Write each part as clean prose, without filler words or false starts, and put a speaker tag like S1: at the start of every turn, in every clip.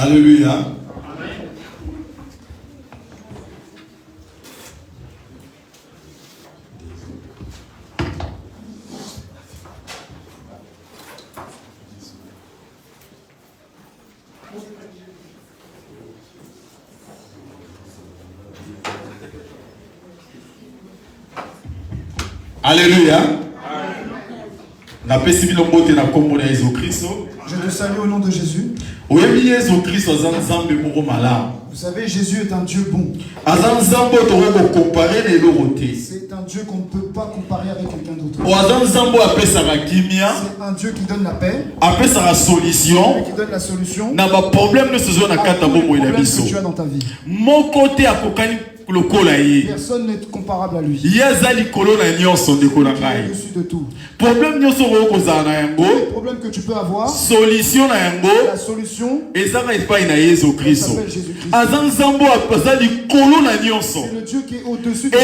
S1: Alléluia. Alléluia.
S2: Je te salue au nom de Jésus.
S1: Vous
S2: savez, Jésus est un Dieu bon. C'est un Dieu qu'on ne peut pas comparer avec quelqu'un d'autre. C'est un Dieu qui donne la paix, qui donne la solution à tous les problèmes que tu as dans ta vie. Personne n'est comparable à lui. Il est au-dessus de tout. Les problèmes que tu peux avoir, la solution s'appelle Jésus-Christ. C'est le Dieu qui est au-dessus de tout.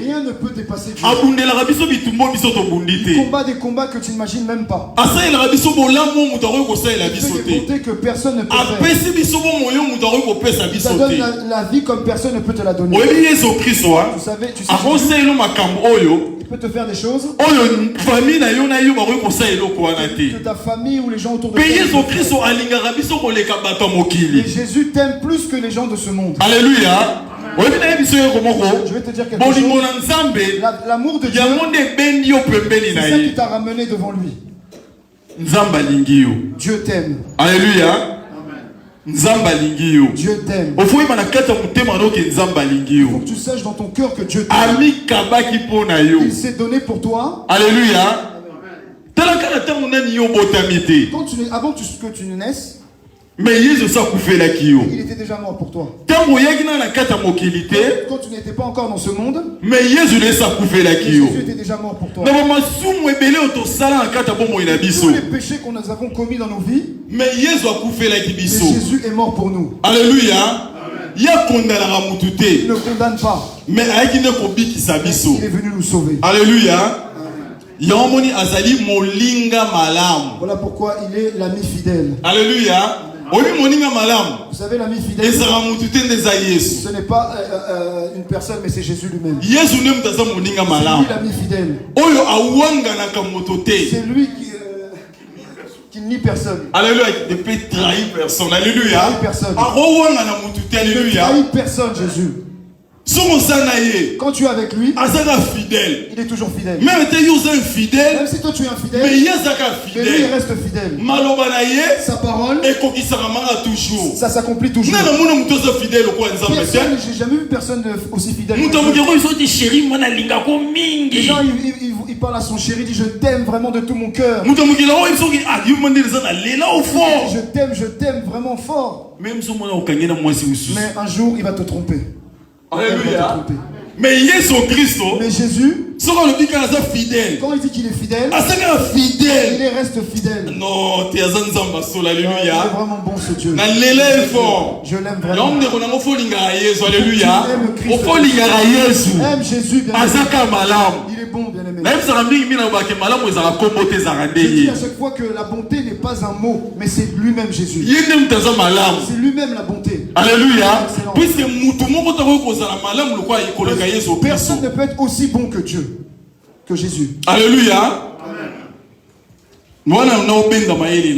S2: Rien ne peut dépasser Dieu. Il combat des combats que tu n'imagines même pas. Il fait des bontés que personne ne peut faire. Ça donne la vie comme personne ne peut te la donner. Tu sais, il peut te faire des choses que ta famille ou les gens autour de toi. Et Jésus t'aime plus que les gens de ce monde.
S1: Alléluia.
S2: Je vais te dire quelque chose. L'amour de Dieu, c'est ça qui t'a ramené devant lui. Dieu t'aime.
S1: Alléluia.
S2: Dieu t'aime. Il faut que tu saches dans ton cœur que Dieu t'aime. Il s'est donné pour toi.
S1: Alléluia.
S2: Avant que tu ne naisses,
S1: mais il
S2: était déjà mort pour toi. Quand tu n'étais pas encore dans ce monde, Jésus était déjà mort pour toi. Tous les péchés qu'on nous avons commis dans nos vies, mais Jésus est mort pour nous.
S1: Alléluia. Il
S2: ne condamne pas,
S1: mais il
S2: est venu nous sauver.
S1: Alléluia.
S2: Voilà pourquoi il est l'ami fidèle.
S1: Alléluia.
S2: Vous savez, l'ami fidèle, ce n'est pas une personne, mais c'est Jésus lui-même. C'est lui l'ami fidèle. C'est lui qui nie personne.
S1: Alléluia. Il ne peut trahir personne. Alléluia.
S2: Il ne trahit personne, Jésus. Quand tu es avec lui, il est toujours fidèle. Même si toi tu es infidèle, mais lui il reste fidèle. Sa parole, ça s'accomplit toujours. J'ai jamais vu personne aussi fidèle. Les gens ils parlent à son chéri, ils disent je t'aime vraiment de tout mon cœur. Je t'aime vraiment fort. Mais un jour il va te tromper.
S1: Alléluia. Mais Jésus,
S2: quand il dit qu'il est fidèle, il reste fidèle.
S1: Non, tu es alléluia.
S2: Il est vraiment bon ce Dieu. Je l'aime vraiment.
S1: Alléluia.
S2: Aime Jésus, bien aimé. Il est bon, bien aimé. Je dis à chaque fois que la bonté n'est pas un mot, mais c'est lui-même Jésus. C'est lui-même la bonté.
S1: Alléluia.
S2: Personne ne peut être aussi bon que Dieu, que Jésus.
S1: Alléluia.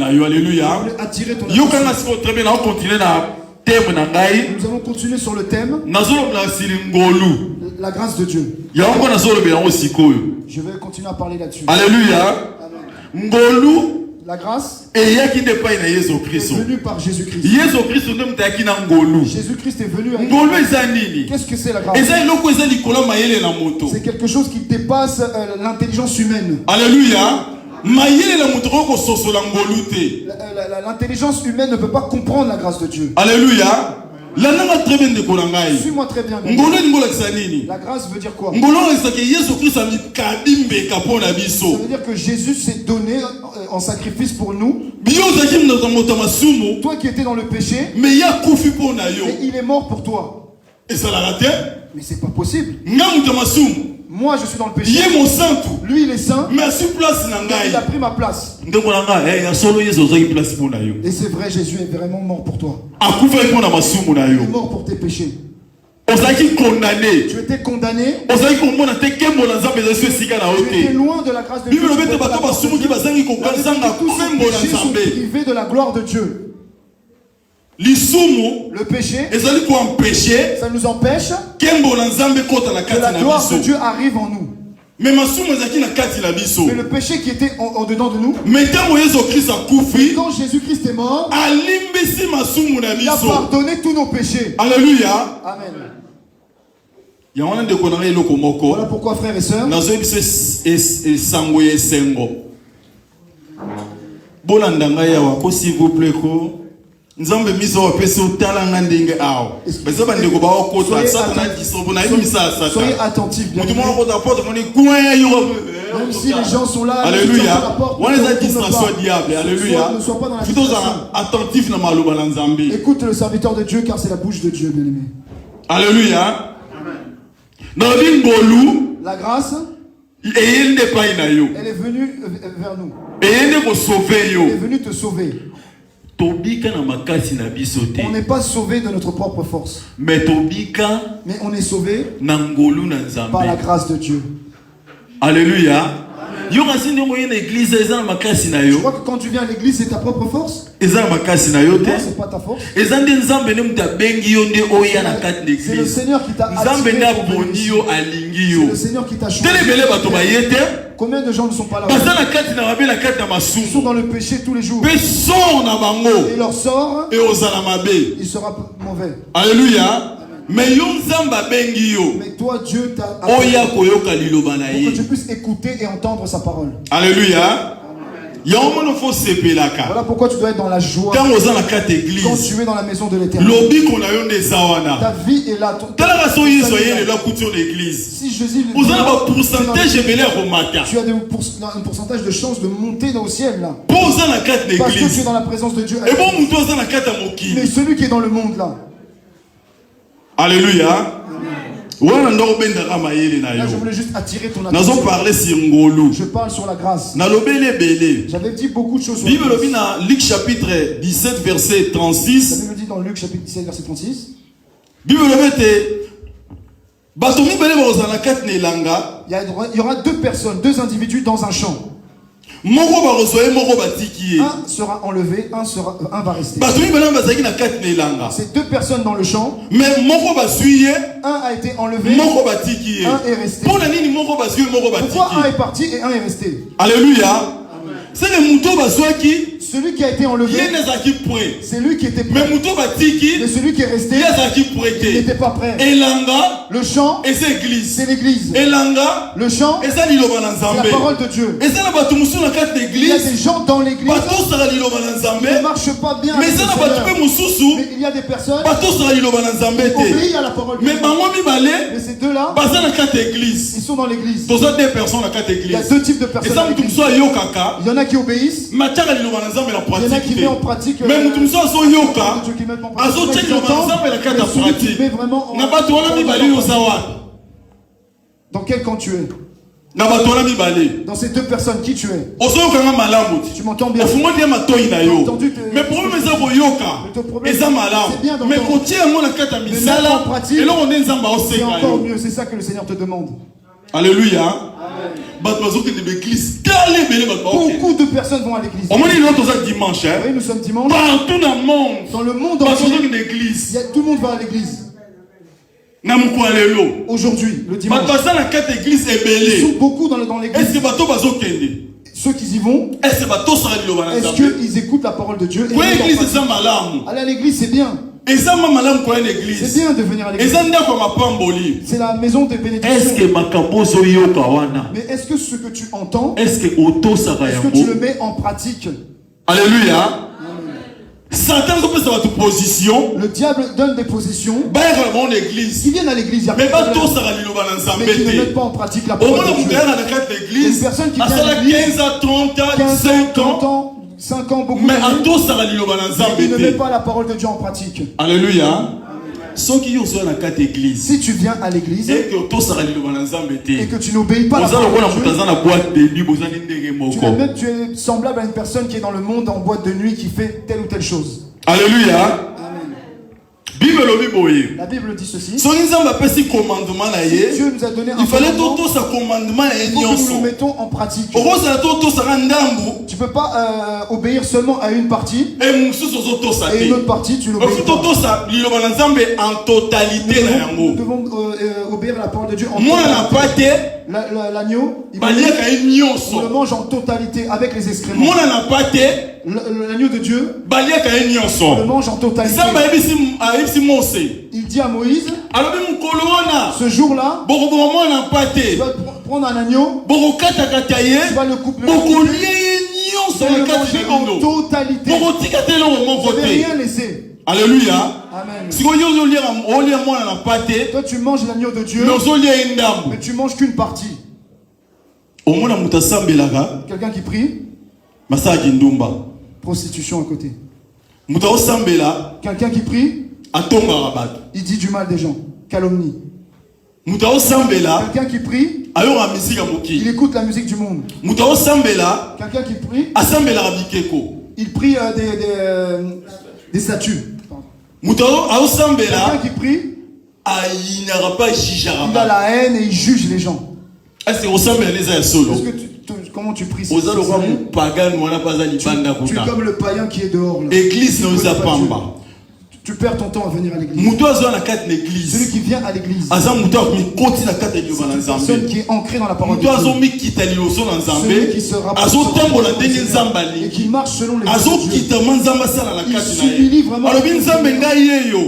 S1: Alléluia.
S2: Attirer ton
S1: Nous
S2: allons continuer sur le thème la grâce de Dieu. Je vais continuer à parler là-dessus.
S1: Alléluia.
S2: La grâce
S1: est
S2: venue par Jésus-Christ. Jésus-Christ est venu avec... Qu'est-ce que c'est la grâce? C'est quelque chose qui dépasse l'intelligence humaine.
S1: Alléluia.
S2: L'intelligence humaine ne peut pas comprendre la grâce de Dieu.
S1: Alléluia.
S2: Suis-moi très bien. La grâce veut dire quoi? Ça veut dire que Jésus s'est donné en sacrifice pour nous. Toi qui étais dans le péché, mais il est mort pour toi. Mais c'est pas possible.
S3: Moi, je suis dans le péché. Lui, il est saint.
S2: Mais sur place,
S3: il a pris ma place.
S2: Et
S3: c'est vrai, Jésus est vraiment mort pour toi. Il est mort pour tes péchés. Tu étais condamné. Tu étais loin de la grâce de Dieu. Tous ces péchés sont privés de la gloire de Dieu. Le péché, ça nous empêche que la gloire de Dieu arrive en nous. Mais le péché qui était en dedans de nous, quand Jésus-Christ est mort, il a pardonné tous nos péchés.
S2: Alléluia.
S3: Amen.
S2: Voilà
S3: pourquoi, frères et sœurs,
S2: s'il vous plaît,
S3: soyez attentifs, bien. Même si les gens sont là,
S2: alléluia.
S3: Ne sois pas dans la écoute le serviteur de Dieu, car c'est la bouche de Dieu, bien aimé.
S2: Alléluia.
S3: La grâce, elle est venue vers nous. Elle est venue te sauver. On n'est pas sauvé de notre propre force. Mais on est sauvé par la grâce de Dieu.
S2: Alléluia.
S3: Je crois que quand tu viens à l'église, c'est ta propre force. Non, c'est pas ta force. C'est le Seigneur qui t'a attiré. C'est le Seigneur qui t'a choisi. Combien de gens ne sont pas là? Ils sont dans le péché tous les jours. Et leur sort, il sera mauvais.
S2: Alléluia. Mais
S3: toi, Dieu t'a appelé pour que tu puisses écouter et entendre sa parole.
S2: Alléluia.
S3: Voilà pourquoi tu dois être dans la joie quand tu es dans la maison de l'Éternel. Ta vie est là. Si Jésus tu as un pourcentage de chance de monter au ciel là. Parce que tu es dans la présence de Dieu. Mais celui qui est dans le monde là.
S2: Alléluia.
S3: Là, je voulais juste attirer ton attention. Je parle sur la grâce. J'avais dit beaucoup de choses sur la grâce.
S2: Luc chapitre 17 verset 36.
S3: La Bible dit dans Luc chapitre 17 verset 36.
S2: Il
S3: y aura deux personnes, deux individus dans un champ. Un sera enlevé, un va rester. C'est deux personnes dans le champ. Un a été enlevé, un est resté. Pourquoi un est parti et un est resté?
S2: Alléluia. C'est le mouton
S3: celui qui a été enlevé, c'est lui qui était prêt. Mais celui qui est resté, il n'était pas prêt. Le chant, c'est l'église. Le chant, c'est la parole de Dieu. Il y a des gens dans l'église qui ne marchent pas bien avec le Seigneur. Mais il y a des personnes qui obéissent à la parole de Dieu. Mais ces deux-là, ils sont dans l'église. Il y a deux types de personnes dans l'église. Il y en a qui obéissent. Il y en a qui mettent en pratique. Mais celui qui met vraiment en dans quel camp tu es? Dans ces deux personnes, qui tu es? Tu m'entends bien? Mais le problème, c'est bien d'entendre. Mais mettre en pratique, c'est encore mieux. C'est ça que le Seigneur te demande.
S2: Alléluia.
S3: Beaucoup de personnes vont à l'église. Oui, nous sommes dimanche.
S2: Partout dans le monde.
S3: Dans le monde entier, tout le monde va à l'église. Aujourd'hui, le dimanche, ils sont beaucoup dans l'église. Ceux qui y vont, est-ce qu'ils écoutent la parole de Dieu? Aller à l'église, c'est bien. C'est bien de venir à l'église. C'est la maison des bénédictions. Mais est-ce que ce que tu entends, est-ce que tu le mets en pratique?
S2: Alléluia. Satan position.
S3: Le diable donne des positions. Qui viennent à l'église, mais qui ne mettent pas en pratique la parole de Dieu. Une personne qui vient à l'église 15 ans, 5 ans, beaucoup d'années, il ne met pas la parole de Dieu en pratique.
S2: Alléluia.
S3: Si tu viens à l'église et que tu n'obéis pas à la parole de Dieu, tu es semblable à une personne qui est dans le monde en boîte de nuit qui fait telle ou telle chose.
S1: Alléluia.
S3: La Bible dit ceci.
S1: Si Dieu
S3: nous a donné un commandement, il faut que nous le mettons en pratique. Tu ne peux pas obéir seulement à une partie et une autre partie tu l'obéis pas. Nous devons obéir à la parole de Dieu en totalité. L'agneau, on le mange en totalité avec les excréments. L'agneau de Dieu, on le mange en totalité. Il dit à Moïse, ce jour-là, tu vas prendre un agneau, tu vas le couper, en totalité. Tu ne vas rien laisser.
S1: Alléluia.
S3: Amen.
S1: Toi
S3: tu manges l'agneau de Dieu, mais tu manges qu'une partie. Quelqu'un qui prie, prostitution à côté. Quelqu'un qui prie, il dit du mal des gens, calomnie. Quelqu'un qui prie, il écoute la musique du monde. Quelqu'un qui prie, il prie des statues. Quelqu'un qui prie, il a la haine et il juge les gens. Comment tu pries? Tu es comme le païen qui est dehors. Tu perds ton temps à venir à l'église. Celui qui vient à l'église, c'est une personne qui est ancrée dans la parole de Dieu. Celui qui se rapproche et qui marche selon les voies de Dieu. Il s'humilie vraiment.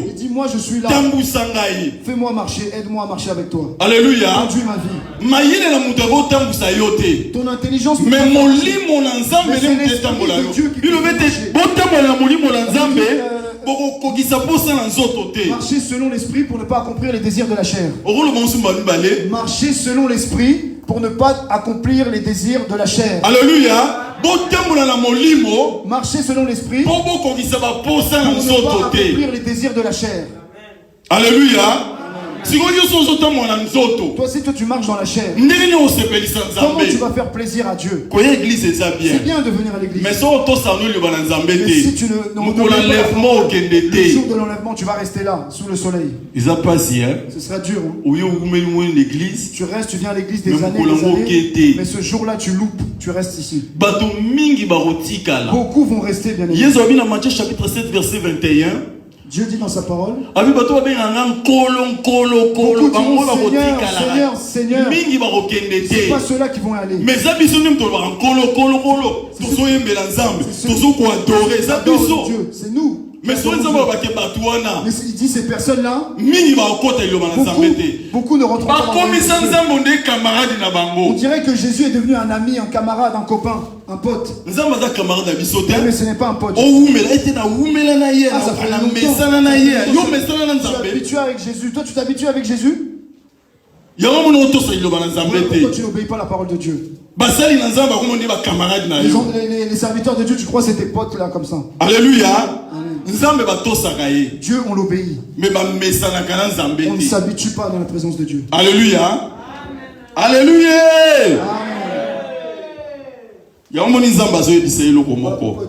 S3: Il dit, moi je suis là. Fais-moi marcher, aide-moi à marcher avec toi.
S1: Alléluia.
S3: Conduis ma vie. Ton intelligence, mais marcher selon l'esprit pour ne pas accomplir les désirs de la chair. Marcher selon l'esprit pour ne pas accomplir les désirs de la chair.
S1: Alléluia.
S3: Marcher selon l'esprit pour ne pas accomplir les désirs de la chair.
S1: Alléluia.
S3: Toi si tu marches dans la chair, comment tu vas faire plaisir à Dieu? C'est bien de venir à l'église, mais si tu le jour de l'enlèvement, tu vas rester là sous le soleil. Ce sera dur, hein? Tu restes, tu viens à l'église des années, mais ce jour-là tu loupes, tu restes ici. Beaucoup vont rester, bien évidemment.
S1: Matthieu chapitre 7 verset 21.
S3: Dieu dit dans sa parole, Seigneur, Seigneur, c'est pas ceux-là qui vont y aller. Mais c'est nous. Mais il dit ces personnes-là, beaucoup ne rentrent pas dans le. On dirait que Jésus est devenu un ami, un camarade, un copain, un pote. Mais ce n'est pas un pote. Ça fait longtemps. Tu es habitué avec Jésus. Toi, tu t'habitues avec Jésus? Pourquoi tu n'obéis pas à la parole de Dieu? Les serviteurs de Dieu, tu crois que c'est tes potes là comme ça?
S1: Alléluia.
S3: Dieu, on l'obéit. On ne s'habitue pas dans la présence de Dieu.
S1: Alléluia. Alléluia.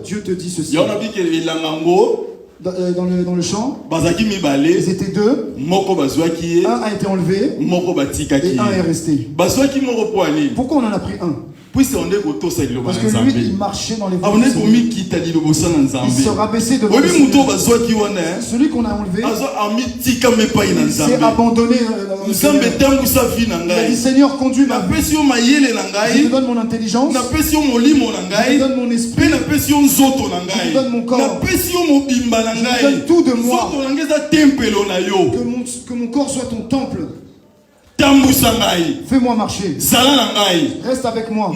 S3: Dieu te dit ceci. Dans le champ, ils étaient deux. Un a été enlevé et un est resté. Pourquoi on en a pris un? Parce que lui, il marchait dans les voies. Il se rabaissait devant le Seigneur. Celui qu'on a enlevé, il s'est abandonné. Il a dit, Seigneur, conduis ma vie. Je te donne mon intelligence. Je te donne mon esprit. Je te donne mon corps. Je te donne tout de moi. Que mon corps soit ton temple. Fais-moi marcher. Reste avec moi.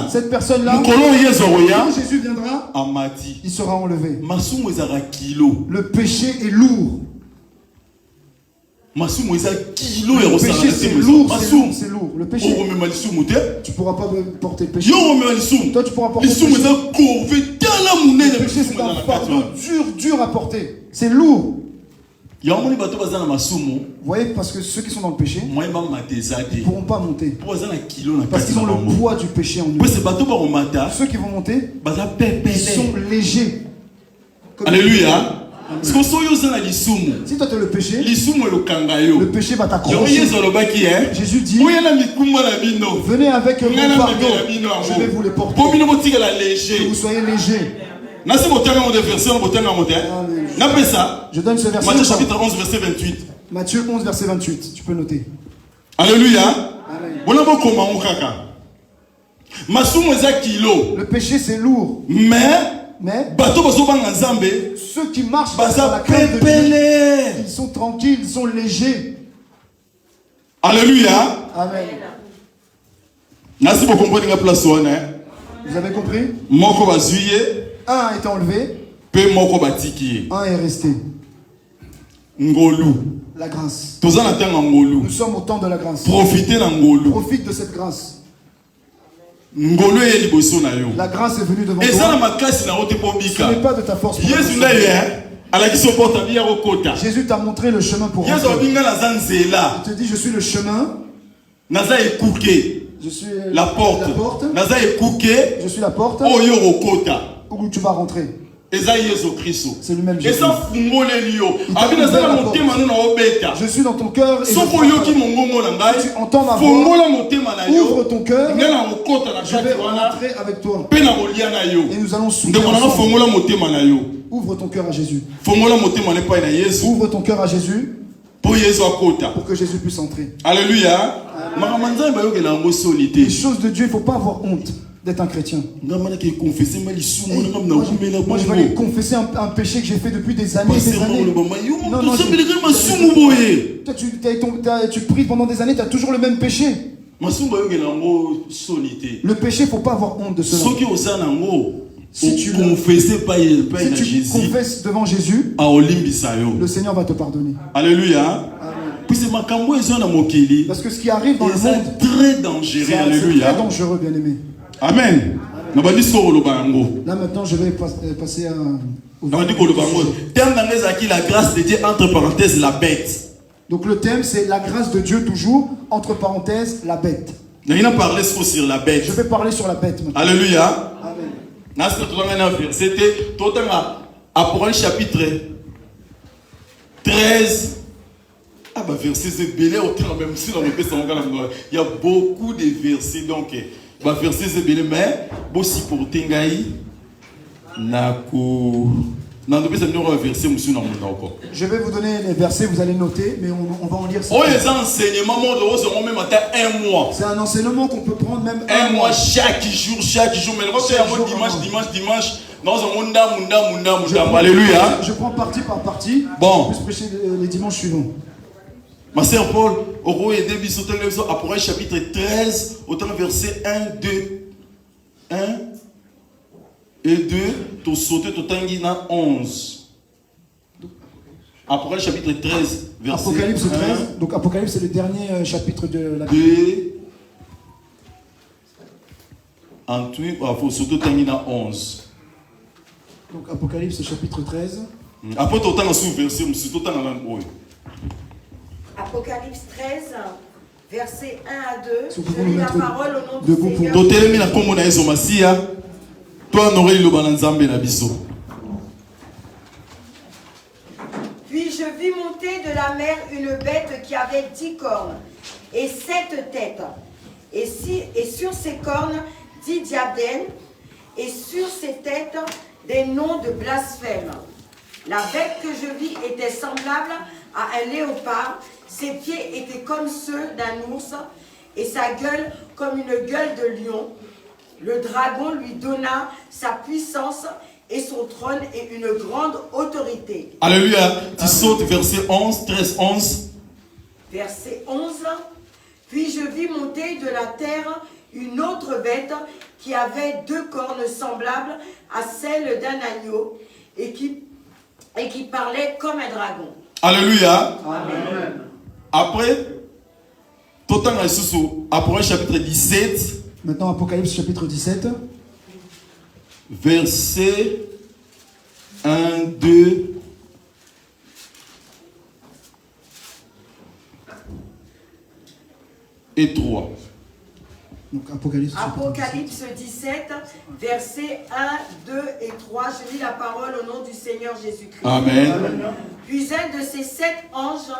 S3: Cette personne-là, quand Jésus viendra, il sera enlevé. Le péché est lourd. Le péché c'est lourd, c'est lourd. Le péché, tu ne pourras pas porter le péché. Toi tu pourras porter le péché. Le péché c'est un fardeau dur à porter. C'est lourd. Vous voyez, parce que ceux qui sont dans le péché ne pourront pas monter. Parce qu'ils ont le poids du péché en eux. Ceux qui vont monter, ils sont légers.
S1: Alléluia. Si toi
S3: tu as le péché va t'accrocher. Jésus dit, venez avec mon fardeau, je vais vous les porter. Que vous soyez légers. Je donne ce verset.
S1: Matthieu chapitre 11 verset 28.
S3: Matthieu 11 verset 28. Tu peux noter.
S1: Alléluia.
S3: Le péché c'est lourd. Mais ceux qui marchent dans la crainte de Dieu, ils sont tranquilles, ils sont légers.
S1: Alléluia.
S3: Amen.
S1: Merci pour comprendre la place.
S3: Vous avez compris? Un a été enlevé. Un est resté. La grâce. Nous sommes au temps de la grâce. Profite de cette grâce. La grâce est venue devant toi. Ce n'est pas de ta force. Jésus t'a montré le chemin pour rentrer. Il te dit, je suis le chemin. Je suis la porte. Je suis la porte où tu vas rentrer. C'est lui-même Jésus. Je suis dans ton cœur et tu entends ma voix. Ouvre ton cœur. Je vais rentrer avec toi. Et nous allons souffrir ensemble. Ouvre ton cœur à Jésus. Ouvre ton cœur à Jésus pour que Jésus puisse entrer.
S1: Alléluia.
S3: Les choses de Dieu, il ne faut pas avoir honte d'être un chrétien. Moi, je vais aller confesser un péché que j'ai fait depuis des années et des années. Non, tu pries pendant des années, tu as toujours le même péché. Le péché, il ne faut pas avoir honte de cela. Si tu confesses devant Jésus, le Seigneur va te pardonner.
S1: Alléluia.
S3: Parce que ce qui arrive dans le monde,
S1: c'est très dangereux. Alléluia.
S3: C'est très dangereux, bien aimé.
S1: Amen.
S3: Là maintenant, je vais passer à...
S1: La grâce de Dieu, entre parenthèses, la bête.
S3: Donc le thème, c'est la grâce de Dieu, toujours, entre parenthèses, la bête.
S1: Je
S3: vais parler sur la bête maintenant.
S1: Alléluia.
S3: Amen.
S1: C'était Apocalypse chapitre 13. Ah bah verset c'est belé autant même si dans le pays il y a beaucoup de versets donc bah verset c'est belé mais bon si pour tengai nako dans le pays c'est un verset monsieur dans mon encore.
S3: Je vais vous donner les versets, vous allez noter, mais on va en lire.
S1: Oh les enseignements on même un mois.
S3: C'est un enseignement qu'on peut prendre même
S1: un mois chaque jour mais le reste dimanche dans un monde alléluia.
S3: Je prends partie par partie.
S1: Bon.
S3: Je vais prêcher les dimanches suivants.
S1: Ma sœur Paul, au roi et début, Apocalypse chapitre 13, autant verset 1, 2. 1 et 2, tu sautes tout dans 11. Apocalypse chapitre 13, verset
S3: Apocalypse 13,
S1: 1,
S3: donc Apocalypse c'est le dernier chapitre de la
S1: Bible. 2, ensuite, il faut sauter dans 11.
S3: Donc Apocalypse chapitre 13.
S1: Après, tu as un sous-verset, tu as un langue.
S4: Apocalypse 13, versets 1 à 2. Je lis la parole au nom du Seigneur. Puis je vis monter de la mer une bête qui avait 10 cornes et 7 têtes. Et sur ses cornes 10 diadèmes, et sur ses têtes des noms de blasphème. La bête que je vis était semblable à un léopard. Ses pieds étaient comme ceux d'un ours et sa gueule comme une gueule de lion. Le dragon lui donna sa puissance et son trône et une grande autorité.
S1: Alléluia. Tu sautes verset 11, 13, 11.
S4: Verset 11. Puis je vis monter de la terre une autre bête qui avait 2 cornes semblables à celles d'un agneau et qui parlait comme un dragon.
S1: Alléluia.
S4: Amen.
S1: Après, Apocalypse chapitre 17.
S3: Maintenant, Apocalypse chapitre 17.
S1: Verset 1, 2 et 3.
S3: Donc Apocalypse
S4: 17, versets 1, 2 et 3. Je lis la parole au nom du Seigneur Jésus-Christ.
S1: Amen.
S4: Puis un de ces 7 anges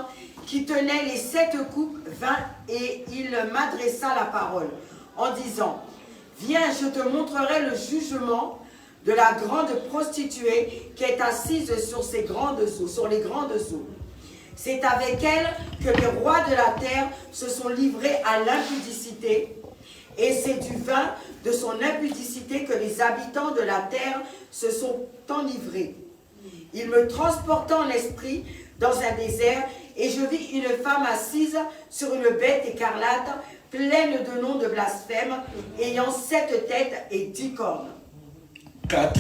S4: qui tenait les 7 coupes vint et il m'adressa la parole en disant: Viens, je te montrerai le jugement de la grande prostituée qui est assise sur ces grandes eaux, sur les grandes eaux. C'est avec elle que les rois de la terre se sont livrés à l'impudicité, et c'est du vin de son impudicité que les habitants de la terre se sont enivrés. Il me transporta en esprit dans un désert, et je vis une femme assise sur une bête écarlate, pleine de noms de blasphème, ayant 7 têtes et 10 cornes.
S1: 4.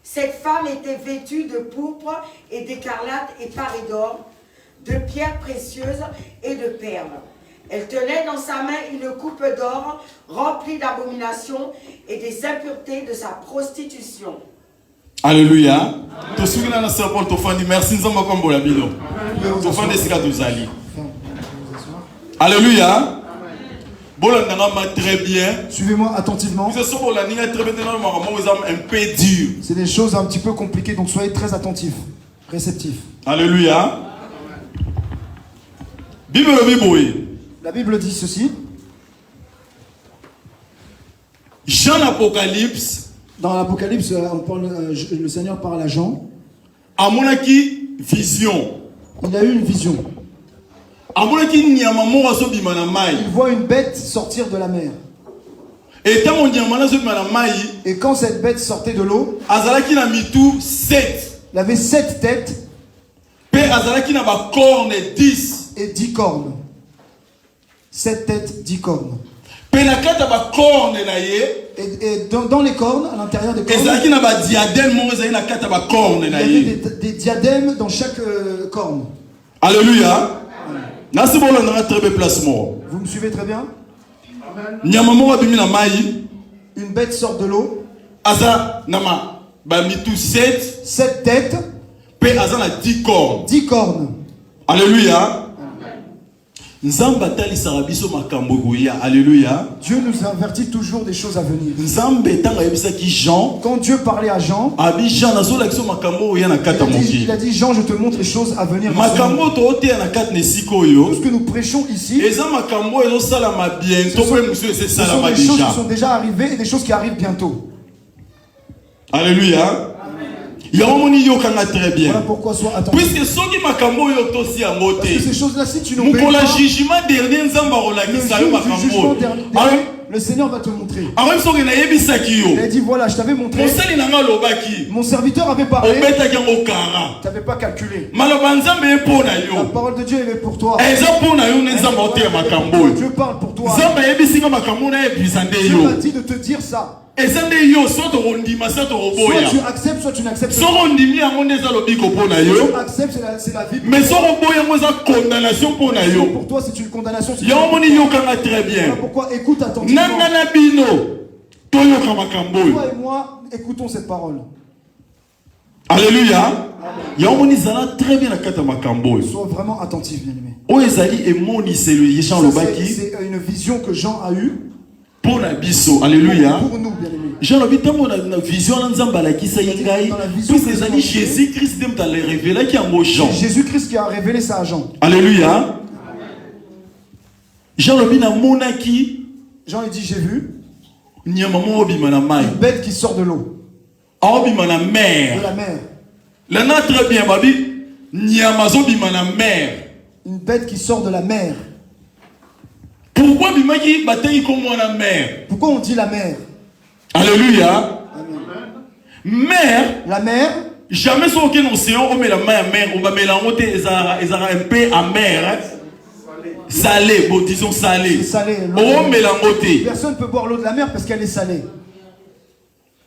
S4: Cette femme était vêtue de pourpre et d'écarlate et parée d'or, de pierres précieuses et de perles. Elle tenait dans sa main une coupe d'or remplie d'abominations et des impuretés de sa prostitution.
S1: Alléluia. Merci. Alléluia. Très bien.
S3: Suivez-moi attentivement. C'est des choses un petit peu compliquées, donc soyez très attentifs, réceptifs.
S1: Alléluia.
S3: La Bible dit ceci.
S1: Jean Apocalypse.
S3: Dans l'Apocalypse, le Seigneur parle à Jean.
S1: Vision.
S3: Il a eu une vision. Il voit une bête sortir de la mer. Et quand cette bête sortait de l'eau, il avait 7 têtes et 10 cornes. 7 têtes, 10 cornes. Et dans les cornes, à l'intérieur des cornes, il y avait des diadèmes dans chaque corne.
S1: Alléluia.
S3: Vous me suivez très bien? Une bête sort de l'eau. 7 têtes. 10 cornes.
S1: Alléluia. Alléluia.
S3: Dieu nous avertit toujours des choses à venir. Quand Dieu parlait à Jean, il a dit Jean, je te montre les choses à venir. Tout ce que nous prêchons ici, ce sont des choses qui sont déjà arrivées et des choses qui arrivent bientôt.
S1: Alléluia. Très bien.
S3: Voilà pourquoi sois attentif.
S1: Puisque
S3: parce que ces choses-là, si tu n'obéis pas, le jugement dernier, le Seigneur va te montrer. Il a dit voilà, je t'avais montré. Mon serviteur avait parlé. Tu n'avais pas calculé. La parole de Dieu est pour toi. Dieu parle pour toi. Dieu m'a dit de te dire ça. Soit tu acceptes, soit tu n'acceptes pas. Si tu acceptes, c'est la vie.
S1: Mais
S3: pour toi, c'est une condamnation.
S1: Très bien.
S3: Voilà pourquoi écoute attentivement. Toi et moi, écoutons cette parole.
S1: Alléluia. Très bien.
S3: Sois vraiment attentif, bien-aimé. C'est une vision que Jean a eue.
S1: Pour la biso, alléluia.
S3: Pour nous, bien aimés.
S1: Jean a la vision Jésus-Christ a révélé qui a Jean.
S3: Jésus-Christ qui a révélé ça à Jean.
S1: Alléluia. Jean a dit
S3: j'ai vu
S1: une
S3: bête qui sort de l'eau.
S1: De la mer. La très bien, babi.
S3: Une bête qui sort de la mer.
S1: Pourquoi on dit la mer? Alléluia. Mer.
S3: La mer.
S1: Jamais sur aucun océan on met la mer. On va mélanger un peu amer. Salé, bon disons salé.
S3: C'est salé. Personne ne peut boire l'eau de la mer parce qu'elle est salée.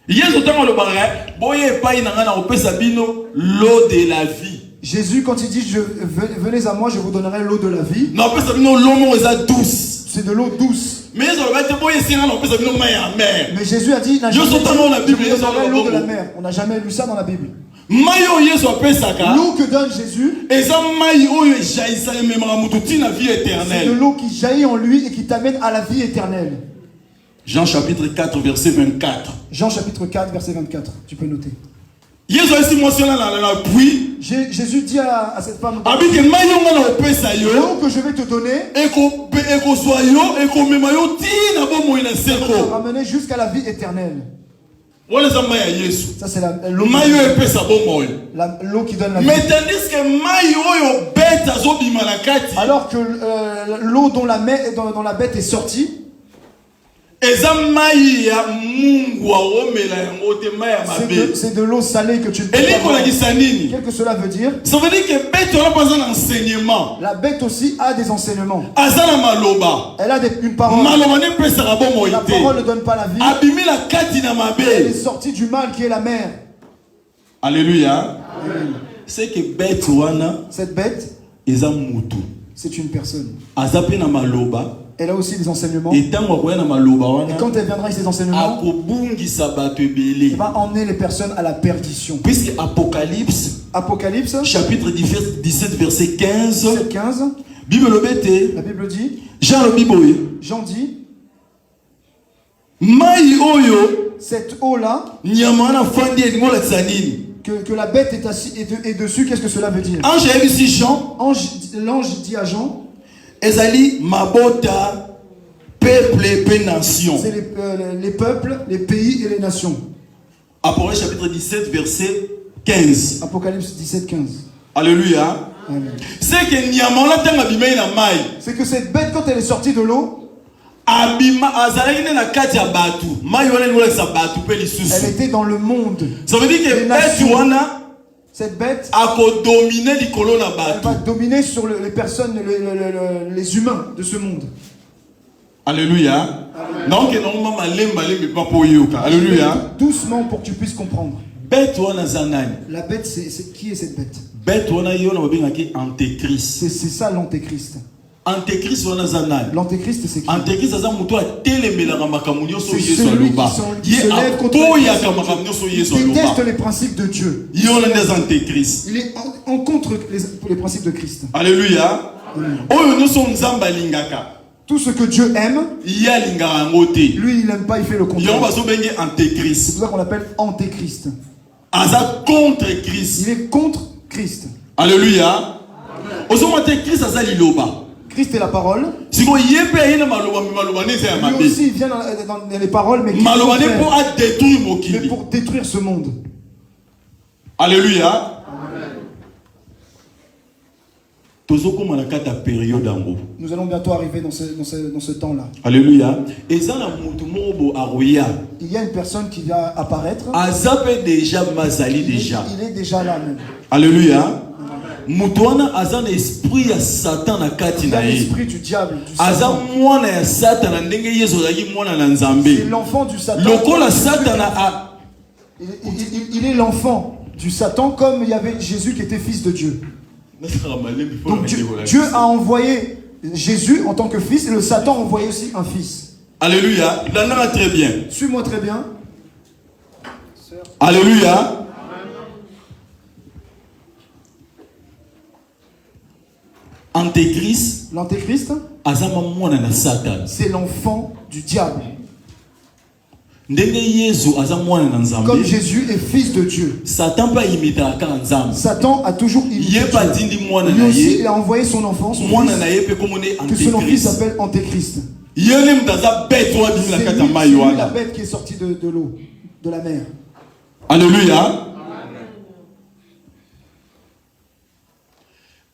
S1: L'eau de la vie.
S3: Jésus, quand il dit venez à moi, je vous donnerai l'eau de la vie. C'est de l'eau douce.
S1: Mais
S3: Jésus a dit je vous donnerai l'eau de la mer. On n'a jamais lu ça dans la Bible. L'eau que donne Jésus, c'est de l'eau qui jaillit en lui et qui t'amène à la vie éternelle.
S1: Jean chapitre 4, verset 24.
S3: Jean chapitre 4, verset 24. Tu peux noter. Jésus dit à cette femme, l'eau que je vais te donner va te ramener jusqu'à la vie éternelle. Ça c'est l'eau qui donne la vie. Alors que l'eau dont la bête est sortie, c'est de l'eau salée que tu peux boire. Qu'est-ce que cela veut dire?
S1: Ça veut dire que
S3: la bête aussi a des enseignements. Elle a une parole. La parole ne donne pas la vie. Elle est sortie du mal qui est la mer.
S1: Alléluia. C'est que
S3: cette bête, c'est une personne. Elle a aussi des enseignements. Et quand elle viendra avec ces enseignements, elle va emmener les personnes à la perdition.
S1: Puisque Apocalypse chapitre 17 verset 15,
S3: la Bible dit, Jean dit, cette eau-là, que la bête est assise et dessus, qu'est-ce que cela veut dire? L'ange dit à Jean,
S1: Ezali mabota peuple et nation.
S3: C'est les peuples, les pays et les nations.
S1: Apocalypse chapitre 17 verset 15.
S3: Apocalypse 17 15.
S1: Alléluia. C'est
S3: que cette bête, quand elle est sortie de l'eau, elle était dans le monde.
S1: Ça veut dire que
S3: cette bête, elle va dominer sur les personnes, les humains de ce monde.
S1: Alléluia. Donc, alléluia.
S3: Doucement pour que tu puisses comprendre. La bête, qui est cette bête? C'est ça l'antéchrist. L'antéchrist, c'est qui?
S1: Antéchrist, c'est
S3: celui qui se lève contre il déteste les principes de Dieu. Il est en contre les principes de Christ.
S1: Alléluia.
S3: Tout ce que Dieu aime, lui il n'aime pas, il fait le contraire. C'est pour ça qu'on l'appelle antéchrist. Il est contre Christ.
S1: Alléluia. Christ est la parole. Lui
S3: aussi il vient dans les paroles, mais pour détruire ce monde.
S1: Alléluia.
S3: Nous allons bientôt arriver dans ce temps-là.
S1: Alléluia. Il y
S3: a une personne qui va apparaître. Il est déjà là même.
S1: Alléluia. Mutuana azan esprit ya Satan na kati na ye.
S3: L'esprit du diable, du
S1: Satan. Mwana ya Satan na ndenge Yesu zaki mwana na Nzambe.
S3: C'est l'enfant du Satan.
S1: Lokola Satan a
S3: il est l'enfant du Satan comme il y avait Jésus qui était fils de Dieu. Donc Dieu a envoyé Jésus en tant que fils et le Satan a envoyé aussi un fils.
S1: Alléluia. Il en a très bien.
S3: Suis-moi très bien.
S1: Alléluia. Antéchrist,
S3: c'est l'enfant du diable. Comme Jésus est fils de Dieu. Satan a toujours imité Dieu. Lui aussi, il a envoyé son enfant, son fils, que son fils s'appelle Antéchrist. C'est lui la bête qui est sortie de l'eau, de la mer.
S1: Alléluia.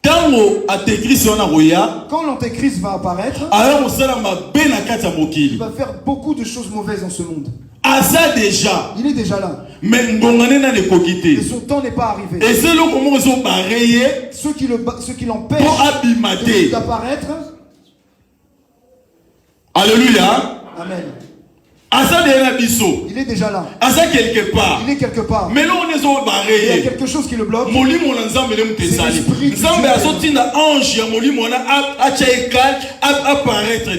S3: Quand l'antéchrist va apparaître, il va faire beaucoup de choses mauvaises dans ce monde. Il est déjà là.
S1: Mais
S3: son temps n'est pas arrivé.
S1: Et c'est là comment ils ont barré
S3: ceux qui l'empêchent d'apparaître.
S1: Alléluia.
S3: Amen.
S1: Il
S3: est déjà là.
S1: Quelque part.
S3: Il est quelque part.
S1: Mais là, on est barré.
S3: Il y a quelque chose qui le bloque.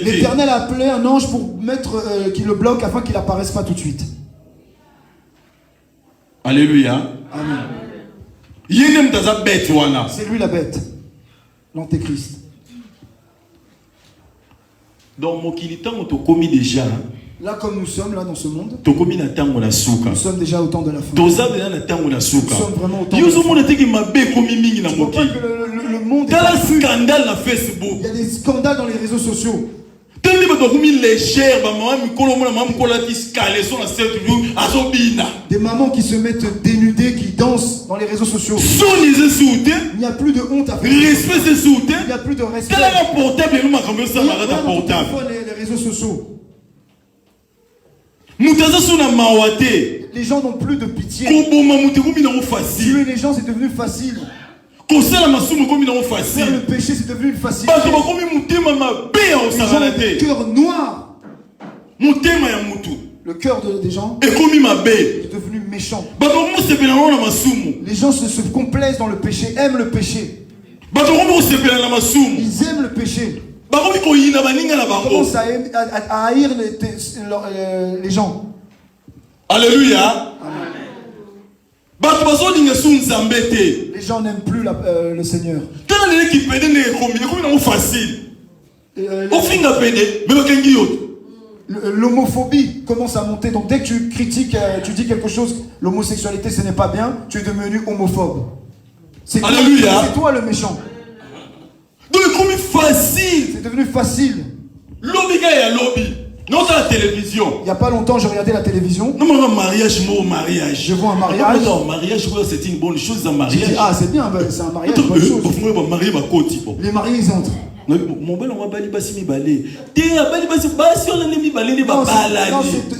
S3: L'Éternel a appelé un ange pour mettre qui le bloque afin qu'il n'apparaisse pas tout de suite.
S1: Alléluia.
S3: Amen. C'est lui la bête. L'antéchrist.
S1: Donc, déjà.
S3: Là, comme nous sommes là dans ce monde, nous sommes déjà au temps de la fin. Nous sommes vraiment au temps de la fin. Tu vois pas que le monde est
S1: scandale sur Facebook.
S3: Il y a des scandales dans les réseaux sociaux. Des mamans qui se mettent dénudées, qui dansent dans les réseaux sociaux. Il n'y a plus de honte à faire. Il n'y a plus de respect. Les réseaux sociaux. Les gens n'ont plus de pitié. Tuer les gens, c'est devenu facile. Faire le péché, c'est devenu facile. Les gens ont le cœur noir. Le cœur des gens est devenu méchant. Les gens se complaisent dans le péché, aiment le péché. Ils aiment le péché. Ils commencent à haïr les gens.
S1: Alléluia.
S3: Les gens n'aiment plus le Seigneur. L'homophobie commence à monter. Donc dès que tu critiques, tu dis quelque chose, l'homosexualité ce n'est pas bien, tu es devenu homophobe. C'est toi le méchant. C'est devenu facile.
S1: Non, c'est la télévision.
S3: Il n'y a pas longtemps, je regardais la télévision.
S1: Non, un mariage.
S3: Je vois un mariage.
S1: Non, mariage, c'est une bonne chose, un mariage.
S3: Je dis, ah, c'est bien, c'est un mariage, bonne chose. Les mariés, ils entrent.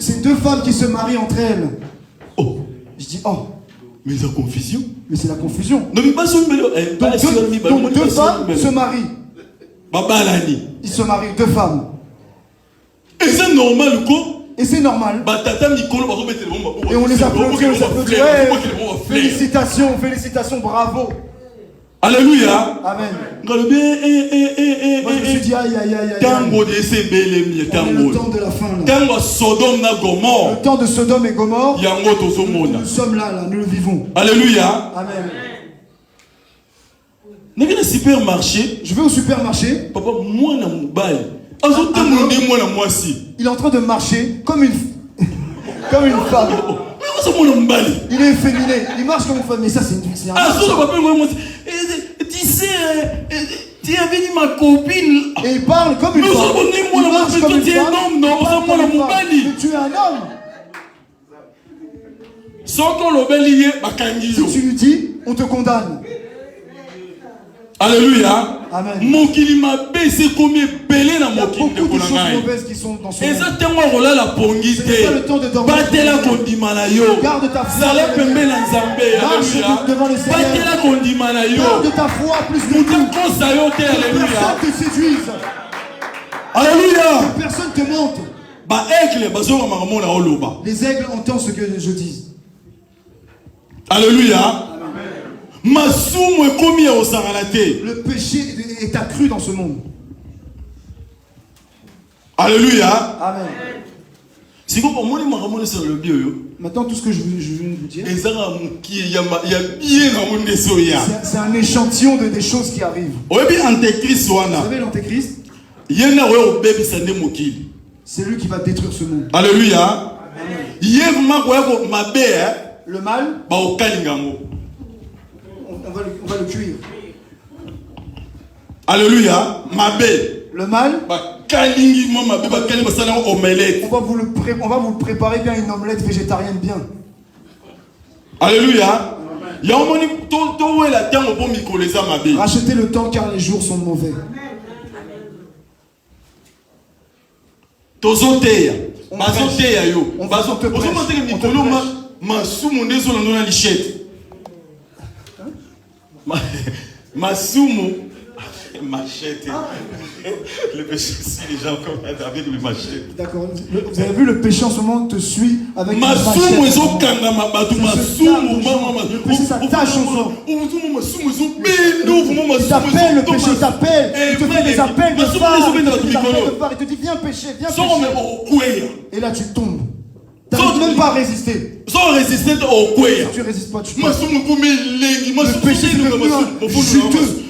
S3: C'est deux femmes qui se marient entre elles.
S1: Oh.
S3: Je dis, oh.
S1: Mais c'est la confusion.
S3: Mais c'est la confusion. Donc deux femmes se marient. Ils se marient, deux femmes.
S1: Et c'est normal,
S3: et c'est normal. Et on les applaudit, félicitations, félicitations, bravo.
S1: Alléluia.
S3: Amen.
S1: Moi,
S3: je me suis dit, aïe, aïe, aïe, aïe. Le temps de la fin, là. Le temps de Sodome et Gomorrhe. Nous sommes là, nous le vivons.
S1: Alléluia.
S3: Amen.
S1: Je
S3: vais au supermarché.
S1: Papa, moi,
S3: il est en train de marcher comme une femme. Il est efféminé. Il marche comme une femme. Mais ça, c'est un
S1: tu sais, tu avais dit ma copine.
S3: Et il parle comme une femme. Il marche comme une femme. Mais tu es un homme. Si tu lui dis, on te condamne.
S1: Alléluia.
S3: Amen.
S1: Il y a beaucoup
S3: de choses mauvaises qui sont dans ce monde. C'est pas le temps de dormir. Garde ta foi. Marche devant le Seigneur. Garde ta foi plus que tout. Personne te séduise.
S1: Alléluia.
S3: Personne te monte. Les aigles entendent ce que je dis.
S1: Alléluia.
S3: Le péché est accru dans ce monde.
S1: Alléluia.
S3: Amen. Maintenant, tout ce que je viens de vous dire, c'est un échantillon des choses qui arrivent. Vous savez, l'antéchrist, c'est lui qui va détruire ce monde.
S1: Alléluia.
S3: Le mal, on va le cuire.
S1: Alléluia.
S3: Le mal, on va vous préparer bien une omelette végétarienne bien.
S1: Alléluia.
S3: Rachetez le temps car les jours sont mauvais.
S1: Machette. Le péché suit les gens comme avec le machette.
S3: D'accord. Vous avez vu, le péché en ce moment te suit avec une machette. Le péché, ça tâche en soi. Il t'appelle, le péché, il t'appelle. Il te fait des appels de phare. Il te dit viens pécher, viens pécher. Et là tu tombes. Tu n'arrives même pas résister.
S1: Si tu résistes,
S3: pas, tu
S1: le péché est devenu juteux.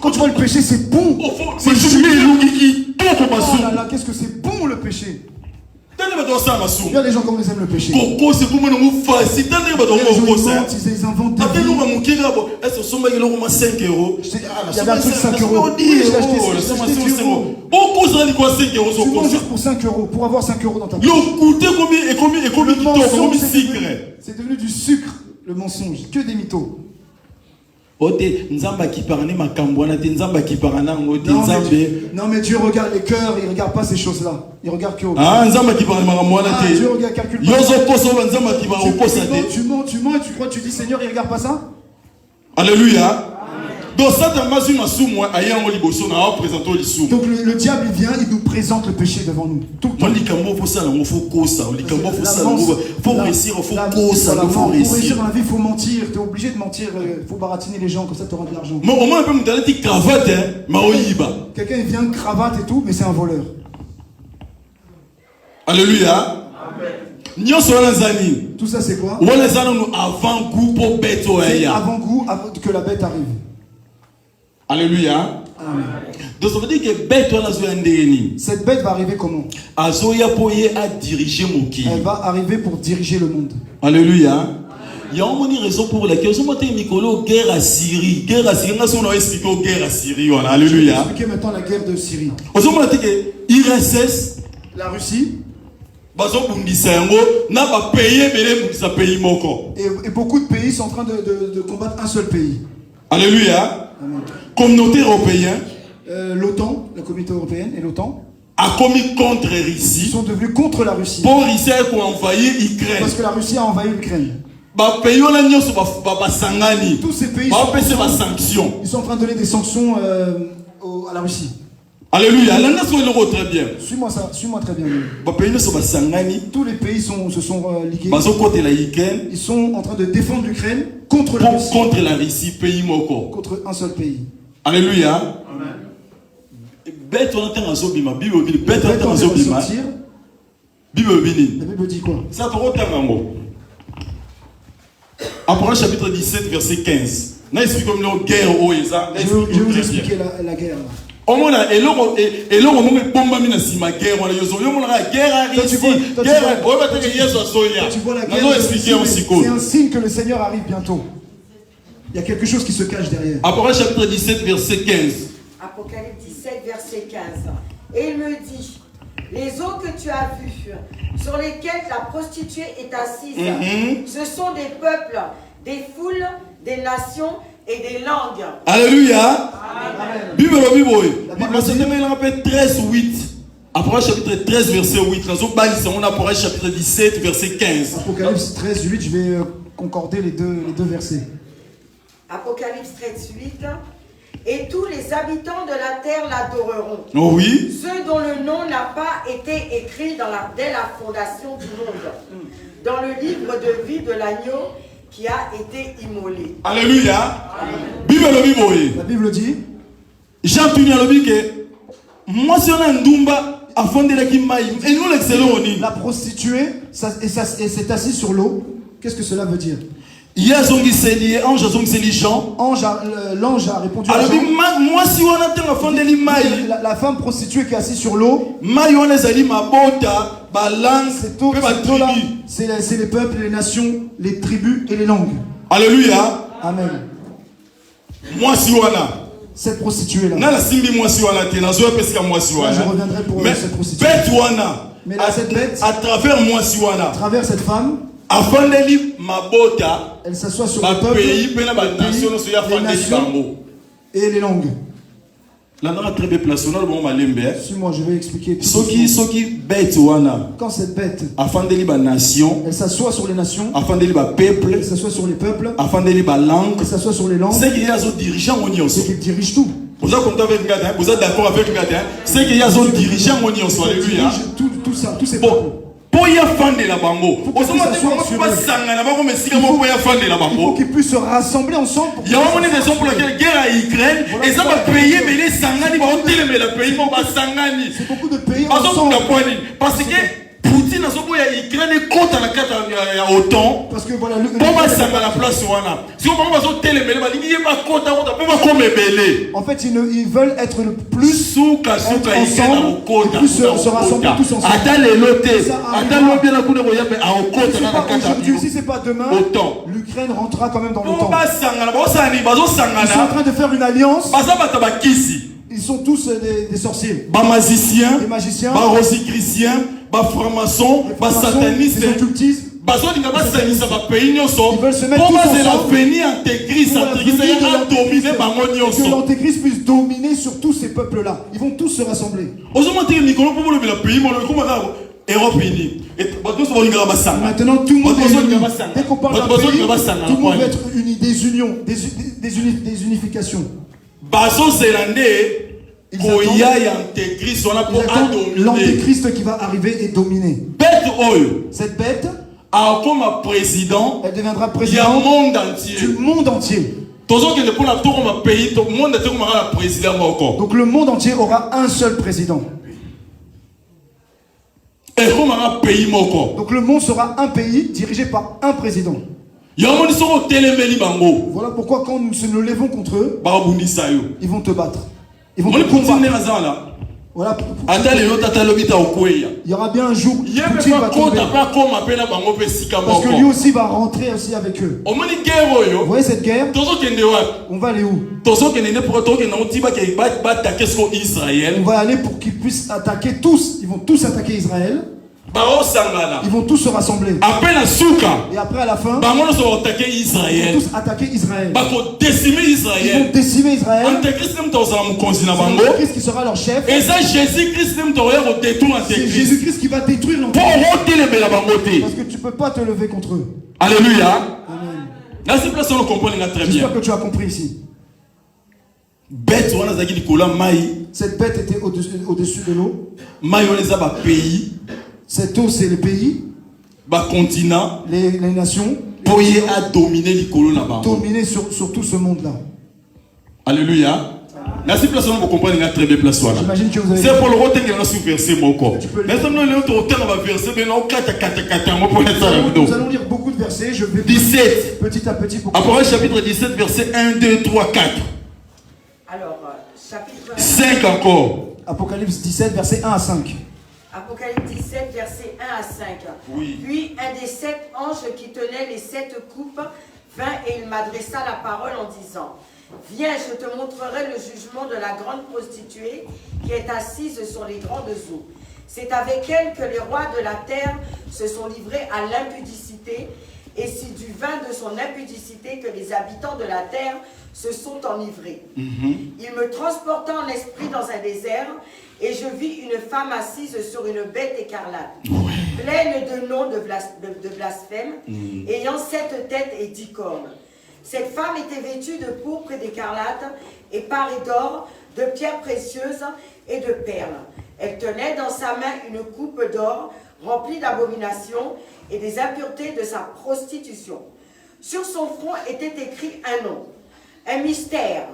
S3: Quand tu vois le péché, c'est bon. C'est juteux. Oh là là, qu'est-ce que c'est bon le péché. Il y a des gens comme ils aiment le péché. Ils inventent des vies. Il y avait un truc 5 euros. Oui, je l'ai acheté 10 euros. Tu manges juste pour 5 euros, pour avoir 5 euros dans ta poche. Le mensonge, c'est devenu du sucre, le mensonge, que des mythos. Non mais Dieu regarde les cœurs, il ne regarde pas ces choses-là. Il regarde que Dieu regarde, calcule pas. Tu mens et tu crois, tu dis Seigneur, il ne regarde pas ça.
S1: Alléluia. Donc
S3: le diable il vient, il nous présente le péché devant nous. Tout le temps.
S1: Faut réussir,
S3: pour réussir dans la vie, il faut mentir. Tu es obligé de mentir, il faut baratiner les gens, comme ça tu auras de l'argent. Quelqu'un il vient cravate et tout, mais c'est un voleur.
S1: Alléluia.
S3: Tout ça c'est quoi? C'est avant-goût que la bête arrive.
S1: Alléluia.
S3: Amen.
S1: Donc ça veut dire que
S3: cette bête va arriver comment?
S1: Elle
S3: va arriver pour diriger le monde.
S1: Alléluia. Il y a une raison pour laquelle je m'appelle guerre à Syrie. Guerre à Syrie, on a expliqué guerre à Syrie. Alléluia.
S3: Je vais expliquer maintenant la guerre de Syrie. La Russie. Et beaucoup de pays sont en train de combattre un seul pays.
S1: Alléluia.
S3: Amen.
S1: Communauté européenne.
S3: L'OTAN, la communauté européenne et l'OTAN
S1: a commis contre Russie.
S3: Ils sont devenus contre la Russie.
S1: Pour Russie pour envahir l'Ukraine.
S3: Parce que la Russie a envahi l'Ukraine. Tous ces pays ils sont en train de donner des sanctions à la Russie.
S1: Alléluia. Très bien.
S3: Suis-moi très bien. Tous les pays se sont ligués. Ils sont en train de défendre l'Ukraine contre la Russie.
S1: Contre la Russie, pays moko.
S3: Contre un seul pays.
S1: Alléluia.
S3: Amen.
S1: La
S3: Bible dit quoi?
S1: Ça Après chapitre 17 verset 15. Je vais
S3: vous expliquer la guerre.
S1: Au moins là, c'est
S3: un signe que le Seigneur arrive bientôt. Il y a quelque chose qui se cache derrière.
S1: Apocalypse chapitre 17 verset 15.
S4: Apocalypse 17 verset 15. Et il me dit: les eaux que tu as vues, sur lesquelles la prostituée est assise, ce sont des peuples, des foules, des nations et des langues.
S1: Alléluia.
S4: Amen.
S1: Bible. La Bible 13, 8. Apocalypse chapitre 13 verset 8. On a Apocalypse chapitre 17 verset 15.
S3: Apocalypse 13, 8, je vais concorder les deux versets.
S4: Apocalypse 13, 8. Et tous les habitants de la terre l'adoreront.
S1: Oh oui.
S4: Ceux dont le nom n'a pas été écrit dès la fondation du monde, dans le livre de vie de l'agneau qui a été immolé.
S1: Alléluia.
S3: Amen. La Bible dit.
S1: Jean Tunia le dit que moi si on a un dumba à fond de la kimaï et nous l'excellons.
S3: La prostituée s'est assise sur l'eau. Qu'est-ce que cela veut dire? L'ange a répondu à Jean. La femme prostituée qui est assise sur l'eau, c'est les peuples, les nations, les tribus et les langues.
S1: Alléluia.
S3: Amen. Cette prostituée-là. Je reviendrai pour cette prostituée. Mais là, cette bête,
S1: à
S3: travers cette femme, elle s'assoit sur le peuple, les nations et les langues. Suis-moi, je vais expliquer. Quand cette bête, elle s'assoit sur les nations, elle s'assoit sur les peuples, elle s'assoit sur les langues, c'est qu'il dirige tout.
S1: Vous êtes d'accord avec le gars? C'est qu'il y a un dirigeant au niveau. Alléluia.
S3: Tout ça, tous ces peuples.
S1: Pour y faire la bango. Il
S3: faut qu'ils puissent se rassembler ensemble.
S1: Il y a une raison pour laquelle la guerre à Ukraine et ça va payer mais les sangani vont tirer mais le pays va sangani.
S3: C'est beaucoup de pays ensemble.
S1: Parce que Poutine a
S3: Parce que voilà, en fait, ils veulent être le plus ensemble, et plus se rassembler tous ensemble. Aujourd'hui, si c'est pas demain, l'Ukraine rentrera quand même dans le temps. Ils sont en train de faire une alliance. Ils sont tous des sorciers, des magiciens, des
S1: rosicruciens, des francs-maçons, des satanistes,
S3: des occultistes.
S1: Ils veulent se mettre tous ensemble
S3: que l'antéchrist puisse dominer sur tous ces peuples-là. Ils vont tous se rassembler. Maintenant, tout le monde est uni. Dès qu'on parle d'un pays, tout le monde veut être uni, des unions, des unifications. L'antéchrist qui va arriver et dominer. Cette bête, elle deviendra président du monde entier. Donc le monde entier aura un seul président. Donc le monde sera un pays dirigé par un président. Voilà pourquoi quand nous nous levons contre eux, ils vont te battre. Ils vont te combattre. Voilà. Il y aura bien un jour où Poutine va tomber. Parce que lui aussi va rentrer aussi avec eux. Vous voyez cette guerre? On va aller où? On va aller pour qu'ils puissent attaquer tous. Ils vont tous attaquer Israël. Ils vont tous se rassembler. Et après à la fin, ils vont tous attaquer Israël. Ils vont décimer Israël. Jésus-Christ qui sera leur chef. C'est Jésus-Christ qui va détruire l'empire. Parce que tu ne peux pas te lever contre eux.
S1: Alléluia.
S3: Amen. J'espère que tu as compris ici. Cette bête était au-dessus de l'eau. Cette eau, c'est les pays, les nations, dominer sur tout ce monde-là.
S1: Alléluia.
S3: J'imagine que vous avez...
S1: C'est pour le verset.
S3: Nous allons lire beaucoup de versets. Je vais
S1: 17.
S3: Petit à petit.
S1: Apocalypse chapitre 17, verset 1, 2, 3, 4.
S4: Alors, chapitre
S1: 5 encore.
S3: Apocalypse 17, verset 1 à 5.
S4: Apocalypse 17, verset 1 à 5.
S1: Oui.
S4: Puis un des 7 anges qui tenait les 7 coupes vint et il m'adressa la parole en disant: Viens, je te montrerai le jugement de la grande prostituée qui est assise sur les grandes eaux. C'est avec elle que les rois de la terre se sont livrés à l'impudicité, et c'est du vin de son impudicité que les habitants de la terre se sont enivrés. Il me transporta en esprit dans un désert, et je vis une femme assise sur une bête écarlate, pleine de noms de blasphème, ayant 7 têtes et 10 cornes. Cette femme était vêtue de pourpre et d'écarlate, et parée d'or, de pierres précieuses et de perles. Elle tenait dans sa main une coupe d'or remplie d'abominations et des impuretés de sa prostitution. Sur son front était écrit un nom, un mystère: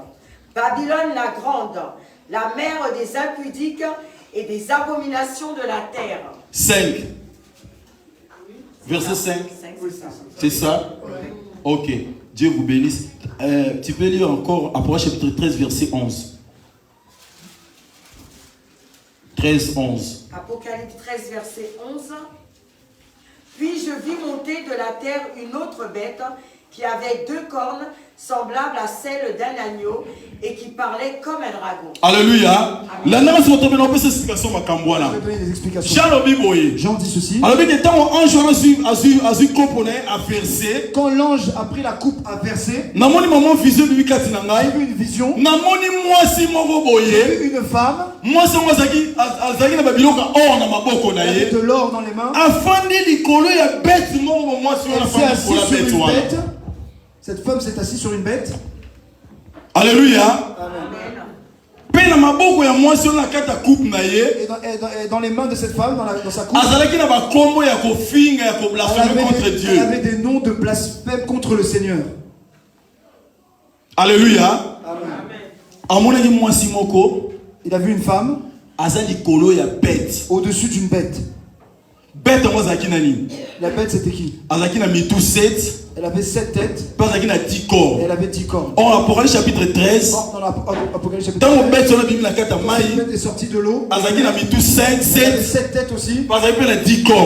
S4: Babylone la grande, la mère des impudiques et des abominations de la terre.
S1: 5. Verset 5. C'est ça? Ok. Dieu vous bénisse. Tu peux lire encore Apocalypse chapitre 13, verset 11. 13, 11.
S4: Apocalypse 13, verset 11. Puis je vis monter de la terre une autre bête qui avait 2 cornes semblables à celles d'un agneau et qui parlait comme un dragon.
S1: Alléluia.
S3: Je vais donner des explications. Jean dit ceci. Quand l'ange a pris la coupe à verser, j'ai vu une vision. J'ai vu une femme. Elle avait de l'or dans les mains. Elle s'est assise sur une bête. Cette femme s'est assise sur une bête.
S1: Alléluia. Et
S3: dans les mains de cette femme, dans sa coupe, elle avait des noms de blasphème contre le Seigneur.
S1: Alléluia.
S3: Amen. Il a vu une femme au-dessus d'une bête. La bête c'était qui?
S2: Elle avait 7 têtes.
S3: Elle avait 10 cornes.
S2: En Apocalypse chapitre 13,
S3: dans l'Apocalypse chapitre 13, la bête est sortie de l'eau. Elle avait 7 têtes aussi. Elle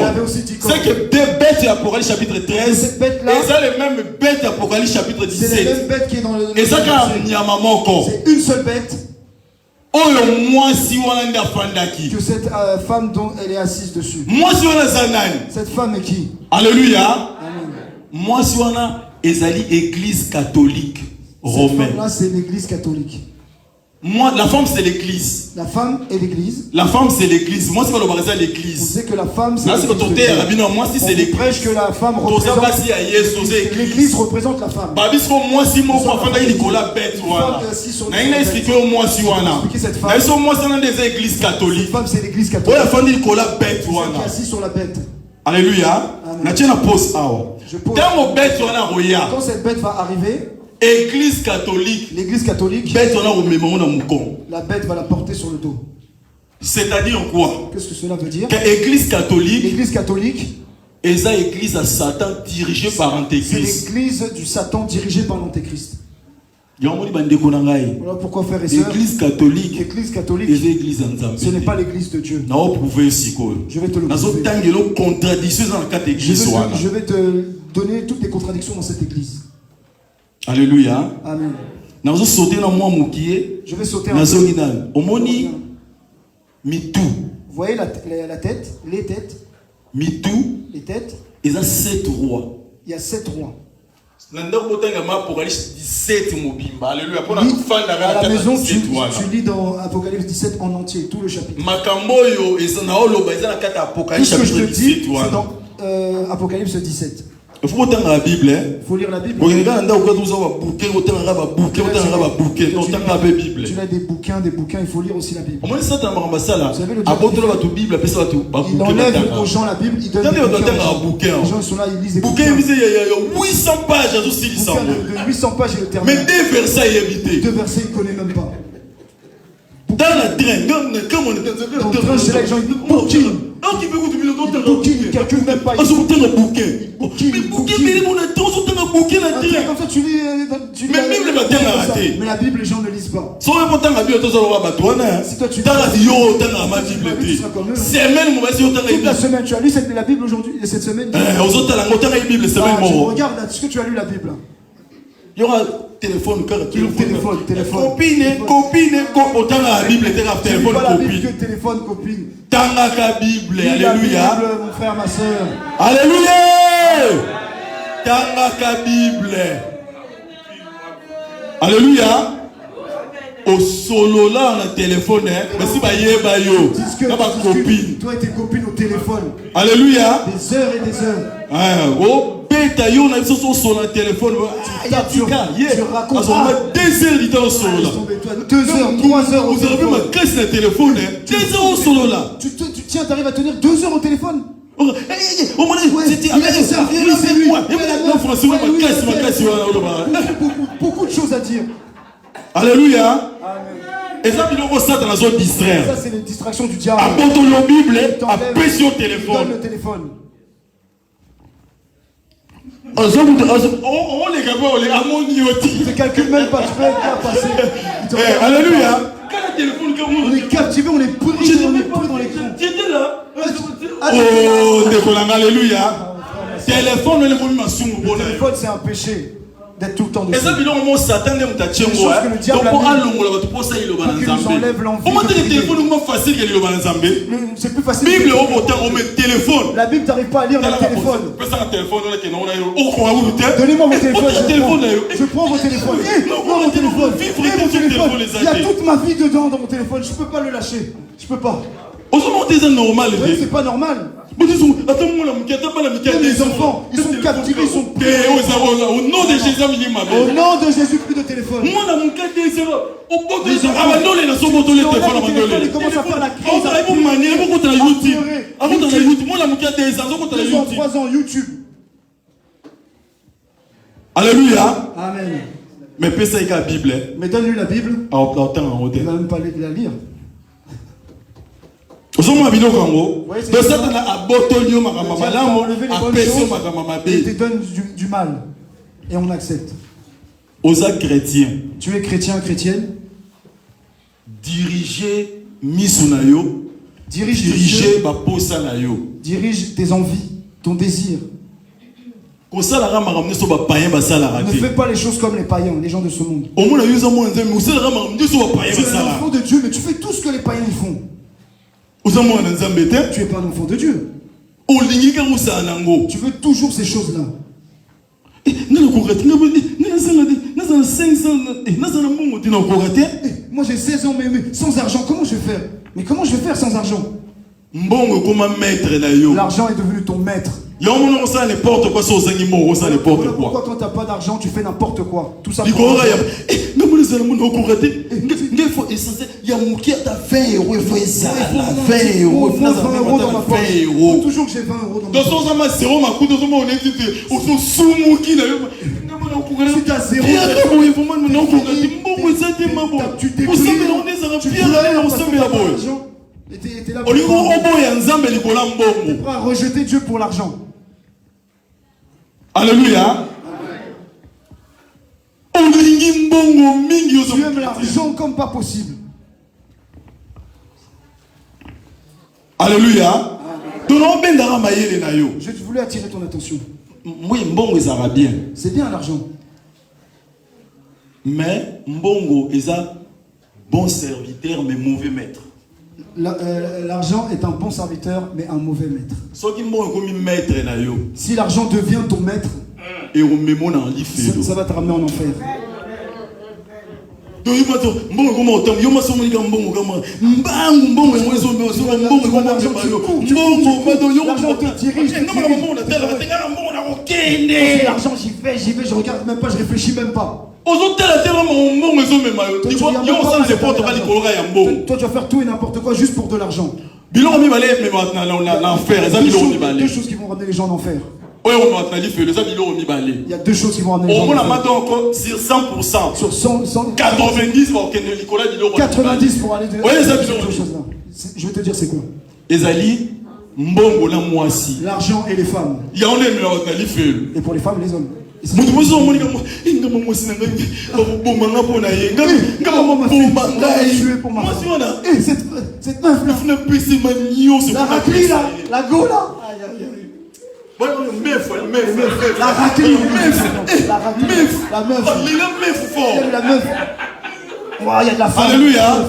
S3: avait aussi 10 cornes.
S2: C'est que deux bêtes d'Apocalypse chapitre 13,
S3: cette bête-là,
S2: et ça les mêmes bêtes d'Apocalypse chapitre 17.
S3: C'est la même bête qui est dans le.
S2: Et ça
S3: c'est une seule bête. Que cette femme dont elle est assise dessus.
S2: Cette
S3: femme est qui?
S2: Alléluia.
S3: Amen.
S2: Moi, si on a église catholique romaine.
S3: Là, c'est l'église catholique.
S2: Moi, la femme c'est l'église.
S3: La femme est l'église.
S2: La femme c'est l'église. Moi, c'est pas le l'église.
S3: On sait que la femme c'est l'église.
S2: Moi, si c'est l'église.
S3: Prêche que la femme représente. L'église représente la femme.
S2: Moi, si mon enfant est Nicolas bête, voilà. N'a expliqué au moi si on a. Mais sur moi, c'est dans des églises catholiques.
S3: La femme c'est l'église catholique.
S2: La femme de Nicolas bête, voilà.
S3: Qui est assis sur la bête.
S2: Alléluia. Quand
S3: cette bête va arriver.
S2: Église catholique.
S3: L'église catholique.
S2: La
S3: bête va la porter sur le dos.
S2: C'est-à-dire quoi?
S3: Qu'est-ce que cela veut dire?
S2: L'église catholique.
S3: L'église catholique.
S2: Et ça, l'église à Satan dirigée par l'Antéchrist.
S3: C'est l'église du Satan dirigée par l'Antéchrist.
S2: Voilà
S3: pourquoi frères et sœurs.
S2: L'église catholique.
S3: Ce n'est pas l'église de Dieu.
S2: Je vais te le prouver.
S3: Je vais te donner toutes les contradictions dans cette église.
S2: Alléluia.
S3: Amen.
S2: Je
S3: vais sauter un peu. Vous voyez la tête, les têtes. Les têtes.
S2: Il y a 7 rois.
S3: Il y a 7 rois.
S2: À
S3: la maison, tu lis dans Apocalypse 17 en entier, tout le chapitre. Tout ce que je te dis, c'est dans Apocalypse 17.
S2: Il faut lire la Bible.
S3: Il faut lire la Bible. Tu as des bouquins, il faut lire aussi la Bible. Vous savez le Bible, il enlève aux gens la Bible, il donne des bouquins. Les gens sont là, ils lisent des bouquins.
S2: Il y a 800 pages à tout ce
S3: de 800 pages et le termine.
S2: Mais 2 versets, il
S3: 2 versets, il ne connaît même pas.
S2: Dans le train,
S3: dans le train, c'est là les gens ils bouquinent. Ils calculent même pas. Comme ça tu lis. Mais la Bible les gens ne lisent pas. Si toi tu lis toute la semaine, tu as lu la Bible aujourd'hui et cette semaine. Regarde est-ce que tu as lu la Bible.
S2: Il y aura téléphone,
S3: téléphone.
S2: Copine, autant la Bible, téléphone,
S3: copine. Téléphone, copine.
S2: Tanga Bible, alléluia.
S3: Mon frère, ma soeur.
S2: Alléluia. Tanga Bible. Alléluia. Au solo là, on a téléphone, mais si bah yéba yo, copine.
S3: Toi et tes copines au téléphone.
S2: Alléluia.
S3: Des heures et des heures.
S2: Oh, bêta yo, on a sur son téléphone.
S3: Tu racontes.
S2: 2 heures du temps au solo là.
S3: 2 heures, 3 heures.
S2: Vous avez vu ma caisse de téléphone, 2 heures au solo là.
S3: Tiens, t'arrives à tenir 2 heures au téléphone. Beaucoup de choses à dire.
S2: Alléluia. Et ça, dans la zone distraire.
S3: Ça, c'est les distractions du diable.
S2: Apporte la Bible, appelle sur le téléphone.
S3: Donne le téléphone.
S2: On les gars, on les harmoniotiques.
S3: Tu ne calcules même pas, tu peux pas passer.
S2: Alléluia.
S3: On est captivé, on est pris dans l'écran.
S2: J'étais là. Oh, alléluia. Téléphone,
S3: téléphone, c'est un péché. D'être tout le temps dessus.
S2: Et ça, bilan, Satan aime ta tchémo.
S3: Donc, pour
S2: qu'il nous enlève l'envie. Comment le téléphone est facile que le
S3: c'est plus facile.
S2: Bible, on met téléphone.
S3: La Bible, t'arrives pas à lire le téléphone. Donnez-moi mon téléphone. Je prends mon téléphone. Mon téléphone. Il y a toute ma vie dedans dans mon téléphone. Je peux pas le lâcher. Je peux pas. C'est pas normal. Les enfants, ils sont captivés, ils sont pris.
S2: Au nom de Jésus,
S3: au nom de Jésus, plus de téléphone.
S2: Ils
S3: commencent à faire la crise. Ils ont 3 ans YouTube.
S2: Alléluia.
S3: Amen.
S2: Mais pèse avec la Bible.
S3: Mais donne-lui la Bible. Il ne va même pas la lire.
S1: Il
S3: te donne du mal. Et on accepte.
S1: Chrétien.
S3: Tu es chrétien, chrétienne.
S1: Dirige
S3: tes envies, ton désir.
S1: Ne fais
S3: pas les choses comme les païens, les gens de ce monde. Tu es un enfant de Dieu, mais tu fais tout ce que les païens font. Tu n'es pas un enfant de Dieu. Tu veux toujours ces choses-là. Moi j'ai 16 ans, mais sans argent, comment je vais faire? Mais comment je vais faire sans argent? L'argent est devenu ton maître. Pourquoi quand tu n'as pas d'argent, tu fais n'importe quoi? Tout ça. Il faut toujours que j'ai 20 euros dans ma si tu as zéro, tu es prêt à rejeter Dieu pour l'argent.
S1: Alléluia. Tu
S3: aimes l'argent comme pas possible.
S1: Alléluia.
S3: Je voulais attirer ton attention. C'est bien l'argent.
S1: Mais mbongo est un bon serviteur mais mauvais maître.
S3: L'argent est un bon serviteur mais un mauvais maître. Si l'argent devient ton maître, ça va te ramener en enfer.
S1: L'argent
S3: te dirige. L'argent, j'y vais, je regarde même pas, je réfléchis même pas. Toi, tu vas faire tout et n'importe quoi juste pour de l'argent. Deux choses qui vont ramener les gens en enfer. Il y a deux choses qui vont ramener les gens en enfer.
S1: Sur 100%.
S3: Sur 100,
S1: 90
S3: pour aller de ces choses-là. Je vais te dire c'est quoi. L'argent et les femmes. Et pour les femmes et les hommes. Cette meuf la raclie là, la go là. La raclie, la meuf. Il y a de la femme.
S1: Alléluia.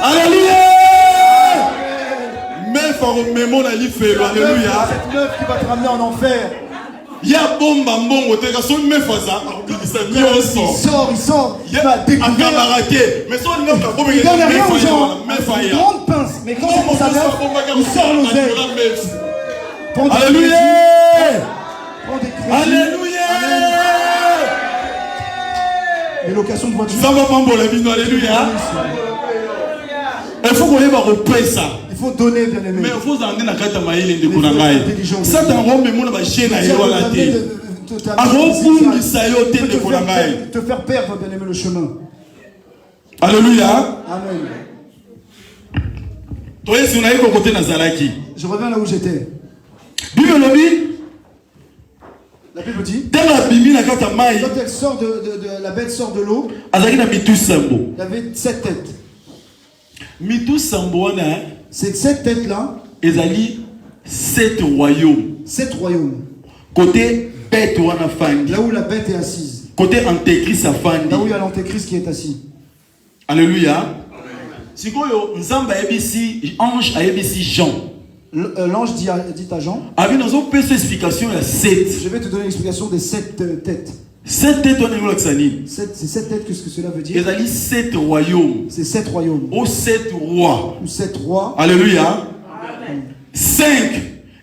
S1: Alléluia. Meuf, alléluia.
S3: Cette meuf qui va te ramener en enfer.
S1: Il y a bomba mbongo te ka son me faza
S3: il sort il va découvrir
S1: mais son nga ka bomba
S3: il donne rien aux gens une grande pince mais quand on commence à mettre il sort l'oseille.
S1: Alléluia.
S3: Alléluia. Les locations de voitures
S1: ça va pas bon la vie. Alléluia. Il faut qu'on ait repris ça.
S3: Il faut donner, bien aimé.
S1: Mais il faut amener la carte à maïl de Konangaï. Ça t'en rend mais mon chaîne à la tête.
S3: Te faire perdre, bien aimé, le chemin.
S1: Alléluia.
S3: Amen.
S1: Je
S3: reviens là où j'étais. La Bible dit, quand elle sort la bête sort de l'eau, il y avait 7 têtes. Ces 7 têtes-là,
S1: ezali 7 royaumes.
S3: 7 royaumes.
S1: Côté bête wana fandi.
S3: Là où la bête est assise.
S1: Côté antéchrist afandi.
S3: Là où il y a l'antéchrist qui est assis.
S1: Alléluia. Sikoyo nzamba abc ange abc Jean.
S3: L'ange dit à Jean.
S1: Abi nazo pesa explication ya 7.
S3: Je vais te donner l'explication des 7 têtes.
S1: 7 têtes on est l'axani.
S3: C'est 7 têtes, qu'est-ce que cela veut dire?
S1: Ezali 7 royaumes.
S3: C'est 7 royaumes.
S1: Ou 7 rois.
S3: Ou 7 rois.
S1: Alléluia. 5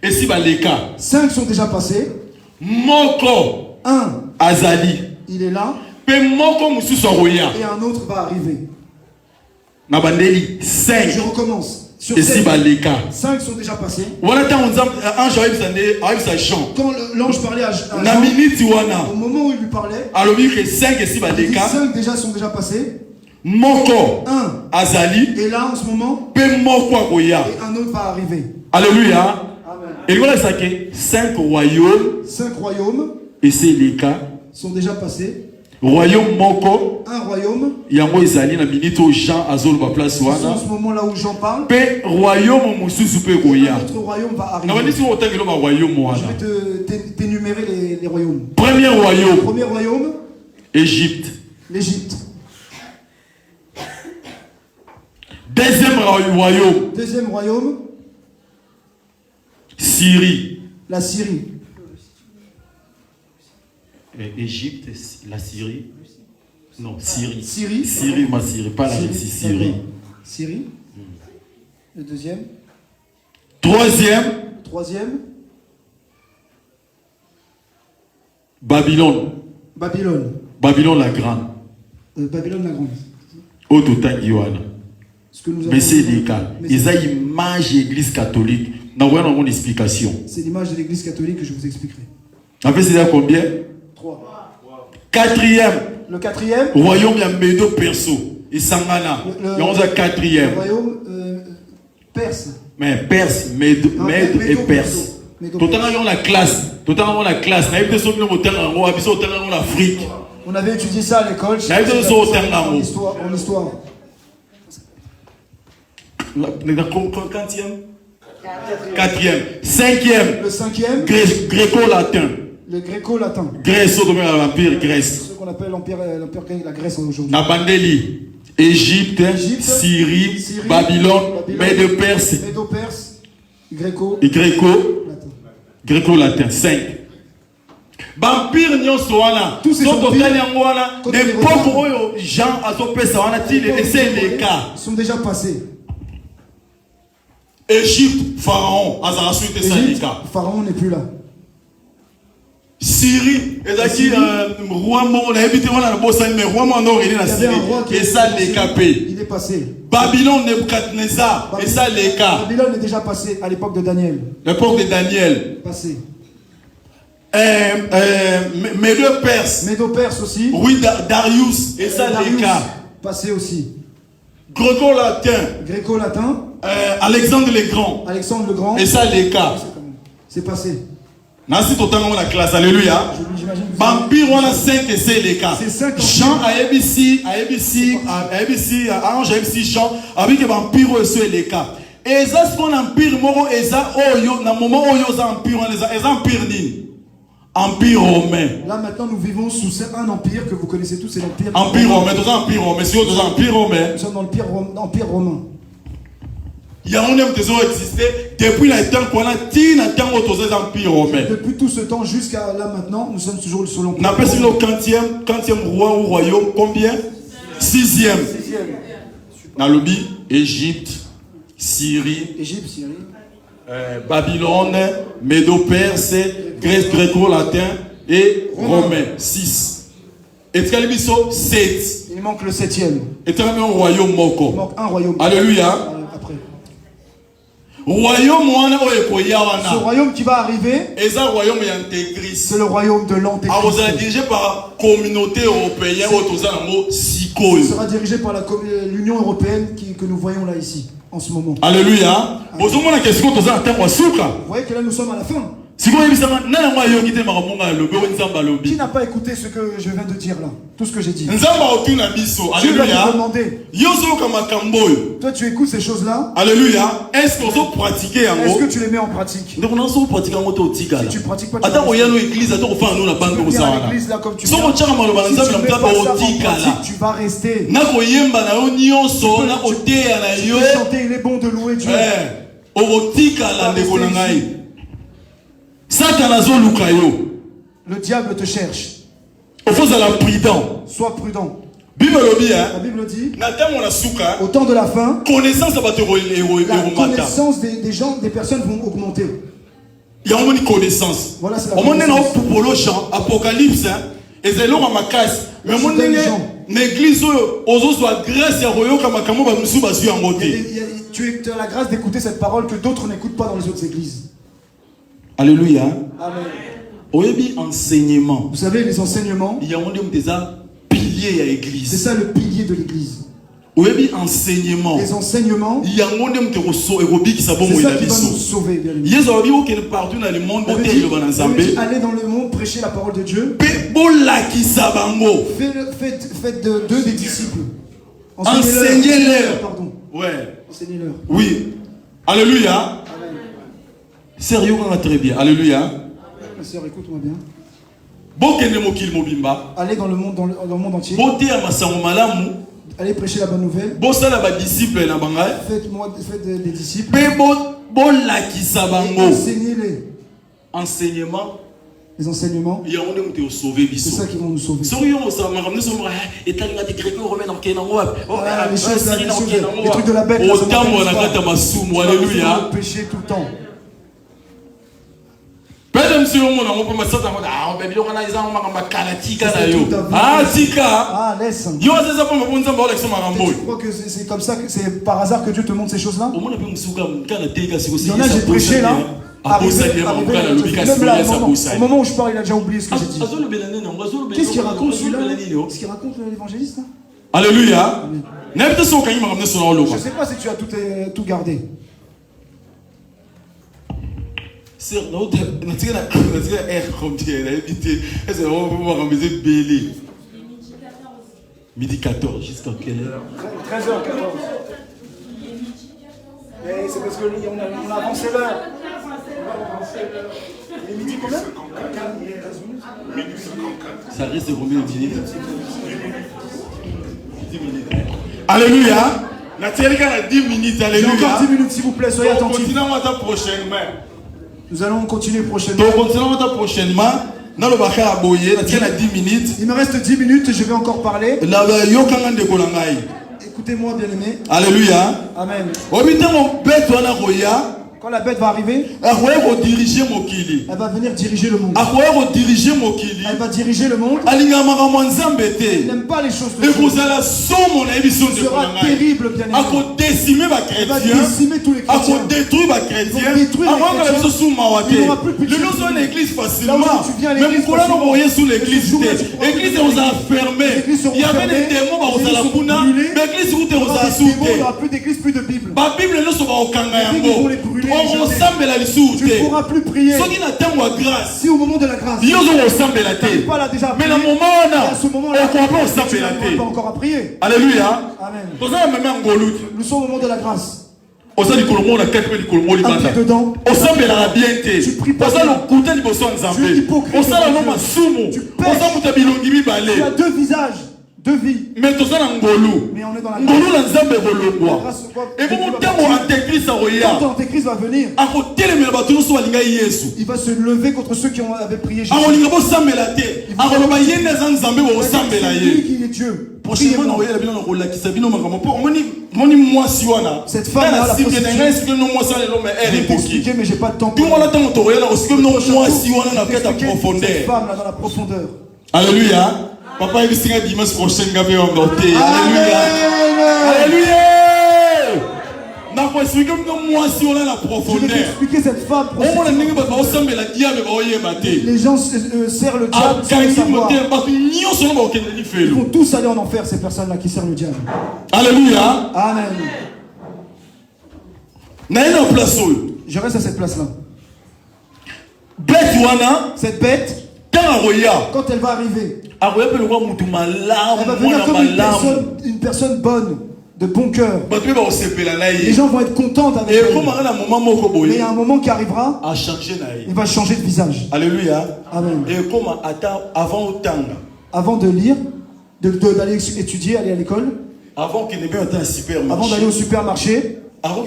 S1: et si baleka.
S3: 5 sont déjà passés.
S1: Moko.
S3: 1
S1: azali.
S3: Il est là.
S1: Pe moko mususu roya.
S3: Et un autre va arriver.
S1: Nabandeli 5.
S3: Je recommence. Sur
S1: et si baleka.
S3: 5 sont déjà passés.
S1: Voilà quand Jean.
S3: Quand l'ange parlait à Jean, au moment où il lui parlait,
S1: 5 et si baleka.
S3: 5 déjà sont déjà passés.
S1: Moko.
S3: Un.
S1: Azali.
S3: Et là, en ce moment.
S1: Pe moko akoya.
S3: Et un autre va arriver.
S1: Alléluia.
S3: Amen.
S1: Et voilà ça que 5 royaumes.
S3: 5 royaumes.
S1: Et c'est les cas.
S3: Sont déjà passés.
S1: Royaume moko.
S3: Un royaume.
S1: Yango ezali na minito Jean azol ba place wana.
S3: En ce moment là où Jean parle.
S1: Pe royaume mususu pe koya.
S3: Notre royaume va arriver.
S1: Na bandi so otangelo ba royaume wana.
S3: Je vais t'énumérer les royaumes.
S1: Premier royaume.
S3: Premier royaume.
S1: Égypte.
S3: L'Égypte.
S1: Deuxième royaume.
S3: Deuxième royaume.
S1: Syrie.
S3: La Syrie.
S1: Égypte, la Syrie. Non, Syrie.
S3: Syrie.
S1: Syrie, ma Syrie, pas la Russie, Syrie.
S3: Syrie. Le deuxième.
S1: Troisième. Babylone. Babylone la grande.
S3: Babylone la grande.
S1: Ototangiwana. Mais c'est des cas. Ils ont image de l'église catholique. Nous avons une explication.
S3: C'est l'image de l'église catholique que je vous expliquerai.
S1: En fait, c'est combien?
S3: 3.
S1: Quatrième.
S3: Le quatrième.
S1: Royaume, il y a Médo Perso. Et Sangana. Il y a quatrième.
S3: Le royaume perse.
S1: Mais Perse, Médo et Perse. Totalement, il y a la classe. Totalement, la classe.
S3: On avait étudié ça à l'école. En histoire.
S1: Quatrième. Cinquième.
S3: Le cinquième.
S1: Gréco-latin.
S3: Le gréco-latin.
S1: Grèce, l'empire Grèce.
S3: Ce qu'on appelle l'empire la Grèce aujourd'hui.
S1: Nabandeli. Égypte, Syrie, Babylone, Médo-Perse.
S3: Médo-Perse.
S1: Gréco-latin. 5. Vampire nyonso wana.
S3: Tous ces empires.
S1: L'époque Jean azopesa wana c'est les cas.
S3: Ils sont déjà passés.
S1: Égypte, Pharaon,
S3: Pharaon n'est plus là.
S1: Syrie, roi
S3: il est passé.
S1: Babylone, Nebuchadnezzar, et ça les cas.
S3: Babylone est déjà passé à l'époque de Daniel.
S1: L'époque de Daniel.
S3: Passé.
S1: Médo-Perse.
S3: Médo-Perse aussi.
S1: Oui, Darius, et ça les cas.
S3: Passé aussi.
S1: Gréco-latin. Alexandre le Grand. Et ça les cas.
S3: C'est passé.
S1: Nasi totango la classe, alléluia. Vampire on a 5 et c'est les cas. Jean à ABC, Ange ABC Jean avec vampire et les cas. Et ça ce qu'on empire moro et ça oyo na moment oyo ça empire on les empire ni. Empire romain.
S3: Là maintenant nous vivons sous un empire que vous connaissez tous, c'est l'empire.
S1: Empire romain, tous empire romain, c'est autres empire romain.
S3: Nous sommes dans l'empire romain.
S1: Il y a un homme qui a existé depuis le temps qu'on a dit empire romain.
S3: Depuis tout ce temps jusqu'à là maintenant, nous sommes toujours sur l'empire.
S1: On appelle ça le 40e roi ou royaume. Combien? 6e. Dans le lobby, Égypte, Syrie, Babylone, Médo-Perse, Grèce gréco-latin et romain. 6. Et Tkalibiso, 7.
S3: Il manque le 7e.
S1: Et Tkalibiso, un royaume moko.
S3: Il manque un royaume.
S1: Alléluia.
S3: Ce royaume qui va arriver,
S1: c'est
S3: le royaume de l'Antéchrist.
S1: Dirigé par la communauté européenne.
S3: Il sera dirigé par l'Union européenne que nous voyons là ici en ce moment.
S1: Alléluia. Vous voyez
S3: que là nous sommes à la fin. Qui n'a pas écouté ce que je viens de dire là? Tout ce que j'ai dit. Dieu va te demander. Toi tu écoutes ces choses là.
S1: Alléluia. Est-ce que
S3: tu les mets en pratique? Si tu pratiques pas, tu
S1: viens à l'église là comme tu viens. Si tu mets pas ça en pratique, tu vas rester. Tu peux chanter, il est bon de louer Dieu. Le diable te cherche. Sois prudent. La Bible dit, au temps de la fin, la connaissance des gens, des personnes vont augmenter. Il y a une connaissance.
S3: Voilà, c'est la connaissance.
S1: Apocalypse, et c'est l'homme à ma casse. Mais mon l'église,
S3: tu as la grâce d'écouter cette parole que d'autres n'écoutent pas dans les autres églises.
S1: Alléluia.
S3: Amen.
S1: Enseignement.
S3: Vous savez, les enseignements,
S1: il y a un pilier à l'église.
S3: C'est ça le pilier de l'église.
S1: enseignement.
S3: Les enseignements.
S1: C'est ça qui va
S3: nous sauver. Allez dans le monde, prêcher la parole de Dieu. Faites d'eux des disciples.
S1: Enseignez-leur.
S3: Pardon.
S1: Ouais.
S3: Enseignez-leur.
S1: Oui. Alléluia.
S3: Amen.
S1: Sérieux, très bien. Alléluia.
S3: Ma soeur, écoute-moi bien. Allez dans le monde, dans le monde entier. Allez prêcher la bonne nouvelle. Faites des disciples. Enseignez-les.
S1: Enseignement.
S3: Les enseignements. C'est ça qui vont nous sauver. Les trucs de la bête.
S1: Alléluia.
S3: Péché tout le temps. Ah, laisse. Tu crois que c'est comme ça, que c'est par hasard que Dieu te montre ces choses-là? Il y en a, j'ai prêché là. Même là, au moment où je parle, il a déjà oublié ce que j'ai dit. Qu'est-ce qu'il raconte celui-là? Qu'est-ce qu'il raconte l'évangéliste?
S1: Alléluia. Je ne
S3: sais pas si tu as tout gardé.
S1: Midi 14, jusqu'à quelle heure?
S3: 13h14. C'est parce qu'on a avancé l'heure. Et midi combien?
S1: Midi 54. Ça reste combien de minutes? 10 minutes. Alléluia. La télé a 10 minutes. Alléluia.
S3: J'ai encore 10 minutes, s'il vous plaît, soyez attentifs.
S1: Continuons prochainement.
S3: Nous allons continuer prochainement.
S1: Continuons prochainement.
S3: Il me reste 10 minutes, je vais encore parler. Écoutez-moi, bien-aimés.
S1: Alléluia.
S3: Amen. Quand la bête va arriver, elle va venir diriger le monde. Elle va diriger le monde. Elle n'aime pas les choses de Dieu. Ce sera terrible, bien aimé. Elle va décimer tous les chrétiens.
S1: Elle va détruire les chrétiens.
S3: Il n'y aura plus de pitié.
S1: L'église facilement.
S3: Là où tu viens à l'église,
S1: l'église a fermé. Il y avait des démons mais l'église où tu
S3: il n'y aura plus d'église, plus de Bible. Tu ne pourras plus prier. Si au moment de la grâce, tu n'arrives pas là déjà à prier, et à ce moment-là, tu n'arriveras pas encore à prier.
S1: Alléluia.
S3: Amen. Nous sommes au moment de la grâce.
S1: Tu
S3: dedans. Tu pries pas. Tu es hypocrite. Tu as deux visages. Deux vies.
S1: Mais on est dans la grâce.
S3: Quand l'antéchrist va venir, il va se lever contre ceux qui avaient prié Jésus. Qui est Dieu.
S1: Prochainement,
S3: cette femme là, la je vais t'expliquer, mais j'ai pas de temps pour cette femme là dans la profondeur.
S1: Alléluia. Papa, il y a dimanche prochain. Alléluia. Alléluia. Je vais
S3: t'expliquer cette femme. Les gens serrent le diable sans savoir. Ils vont tous aller en enfer, ces personnes-là qui servent le diable.
S1: Alléluia.
S3: Amen. Je reste à cette place-là. Cette bête, quand elle va arriver, elle va venir comme une personne bonne, de bon cœur. Les gens vont être contents avec elle. Mais il y a un moment qui arrivera, il va changer de visage.
S1: Alléluia.
S3: Amen.
S1: Et comme
S3: avant de lire, d'aller étudier, aller à l'école,
S1: avant
S3: d'aller au supermarché, avant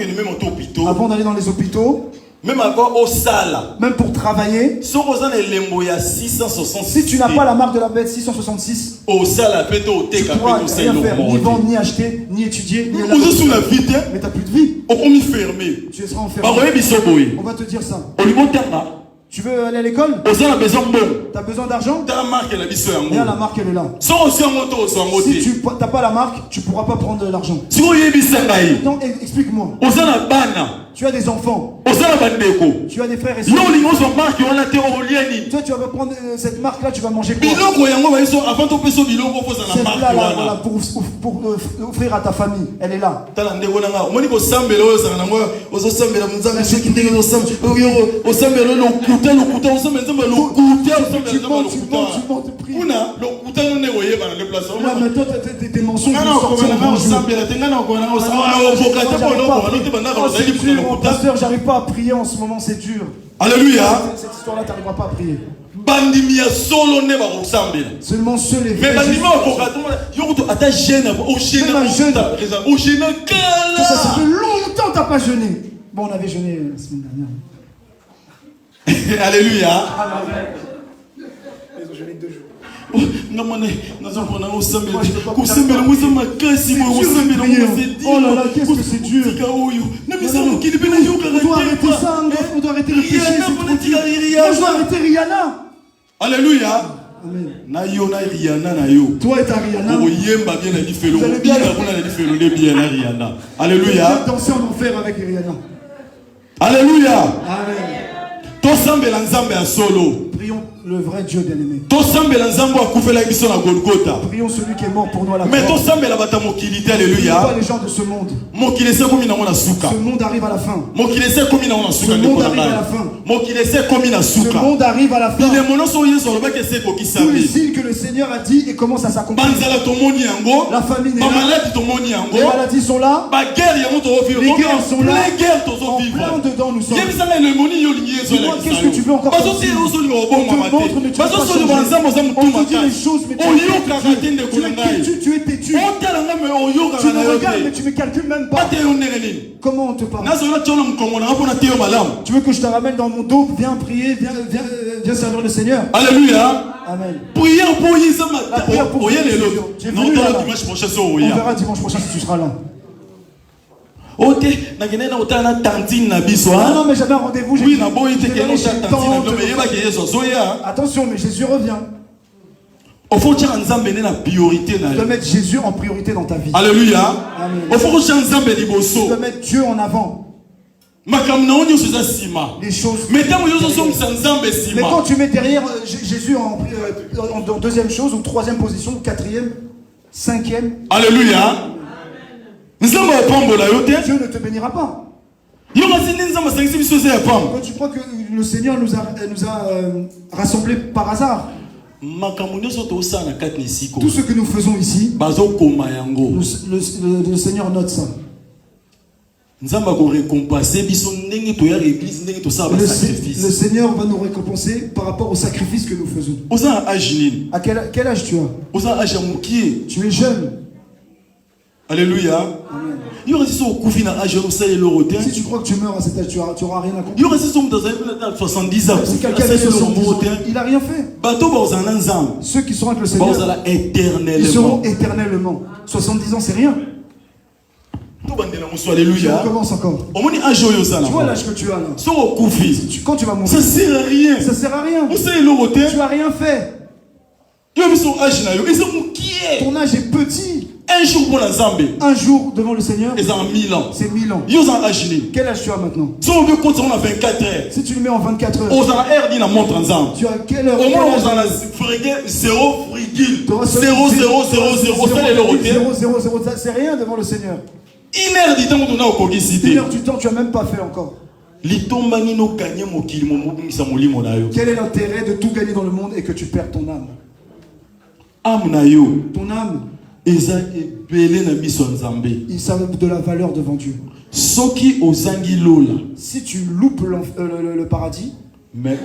S3: d'aller dans les hôpitaux,
S1: même avant au salle,
S3: même pour travailler, si tu n'as pas la marque de la bête 666, tu ne pourras rien faire, ni vendre, ni acheter, ni étudier, ni aller. Mais tu n'as plus de vie. Tu seras enfermé. On va te dire ça. Tu veux aller à l'école? Tu as besoin d'argent? Regarde, la marque elle est là. Si tu n'as pas la marque, tu ne pourras pas prendre de l'argent. Non, explique-moi. Tu as des enfants. Tu as des frères et sœurs. Toi, tu vas prendre cette marque-là, tu vas manger quoi? Cette là, pour offrir à ta famille. Elle est là. Tu montes, prie. Là, maintenant, tes mensonges. Pasteur, j'arrive pas à prier en ce moment, c'est dur.
S1: Alléluia.
S3: Cette histoire-là, tu n'arriveras pas à prier.
S1: Seulement
S3: ceux les
S1: vrais. Mais
S3: ça fait longtemps que tu n'as pas jeûné. Bon, on avait jeûné la semaine dernière.
S1: Alléluia.
S3: Ils ont jeûné 2 jours.
S1: Oh là là, qu'est-ce que c'est dur.
S3: On doit arrêter ça, on doit arrêter le péché. On doit arrêter Rihanna.
S1: Alléluia.
S3: Toi et ta Rihanna.
S1: Alléluia.
S3: Danser en enfer avec Rihanna.
S1: Alléluia.
S3: Amen. Prions le vrai Dieu bien-aimé. Prions celui qui est mort pour nous à la croix.
S1: Alléluia.
S3: Pas les gens de ce monde. Ce monde arrive à la fin. Ce monde arrive à la fin. Ce monde arrive à la fin. Tous les signes que le Seigneur a dit et commencent à s'accomplir. La famine est là. Les maladies sont là. Les guerres sont là. En plein dedans nous sommes. Dis-moi, qu'est-ce que tu veux encore sortir? On te montre, mais tu ne veux pas changer. On te dit les choses, mais tu es têtu. Tu me regardes, mais tu ne me calcules même pas. Comment on te parle? Tu veux que je te ramène dans mon dos? Viens prier, viens servir le Seigneur.
S1: Alléluia.
S3: Amen.
S1: Prière pour
S3: la prière pour on verra dimanche prochain si tu seras là.
S1: Ah non,
S3: mais j'avais un rendez-vous. Attention, mais Jésus revient. Tu dois mettre Jésus en priorité dans ta vie.
S1: Alléluia.
S3: Tu dois mettre Dieu en avant. Les choses. Mais quand tu mets derrière Jésus en deuxième chose, ou troisième position, ou quatrième, cinquième.
S1: Alléluia.
S3: Dieu ne te bénira pas. Quand tu crois que le Seigneur nous a rassemblés par hasard, tout ce que nous faisons ici, le Seigneur note ça. Le Seigneur va nous récompenser par rapport au sacrifice que nous faisons. À quel âge tu as? Tu es jeune.
S1: Alléluia.
S3: Si tu crois que tu meurs à cet âge, tu n'auras rien accompli.
S1: Si
S3: quelqu'un a 70 ans, il n'a rien fait. Ceux qui seront avec le Seigneur, ils seront éternellement. 70 ans, c'est rien.
S1: Alléluia.
S3: On commence encore. Tu vois l'âge que tu as là. Quand tu vas mourir,
S1: ça sert à rien.
S3: Ça sert à rien. Tu n'as rien fait. Ton âge est petit. Un jour devant le Seigneur, c'est 1000 ans. Quel âge tu as maintenant? Si tu le mets en 24 heures, tu as quelle heure? C'est rien devant le Seigneur. 1 heure du temps, tu n'as même pas fait encore. Quel est l'intérêt de tout gagner dans le monde et que tu perds ton âme? Ton âme, ils savent de la valeur devant Dieu. Si tu loupes le paradis, mais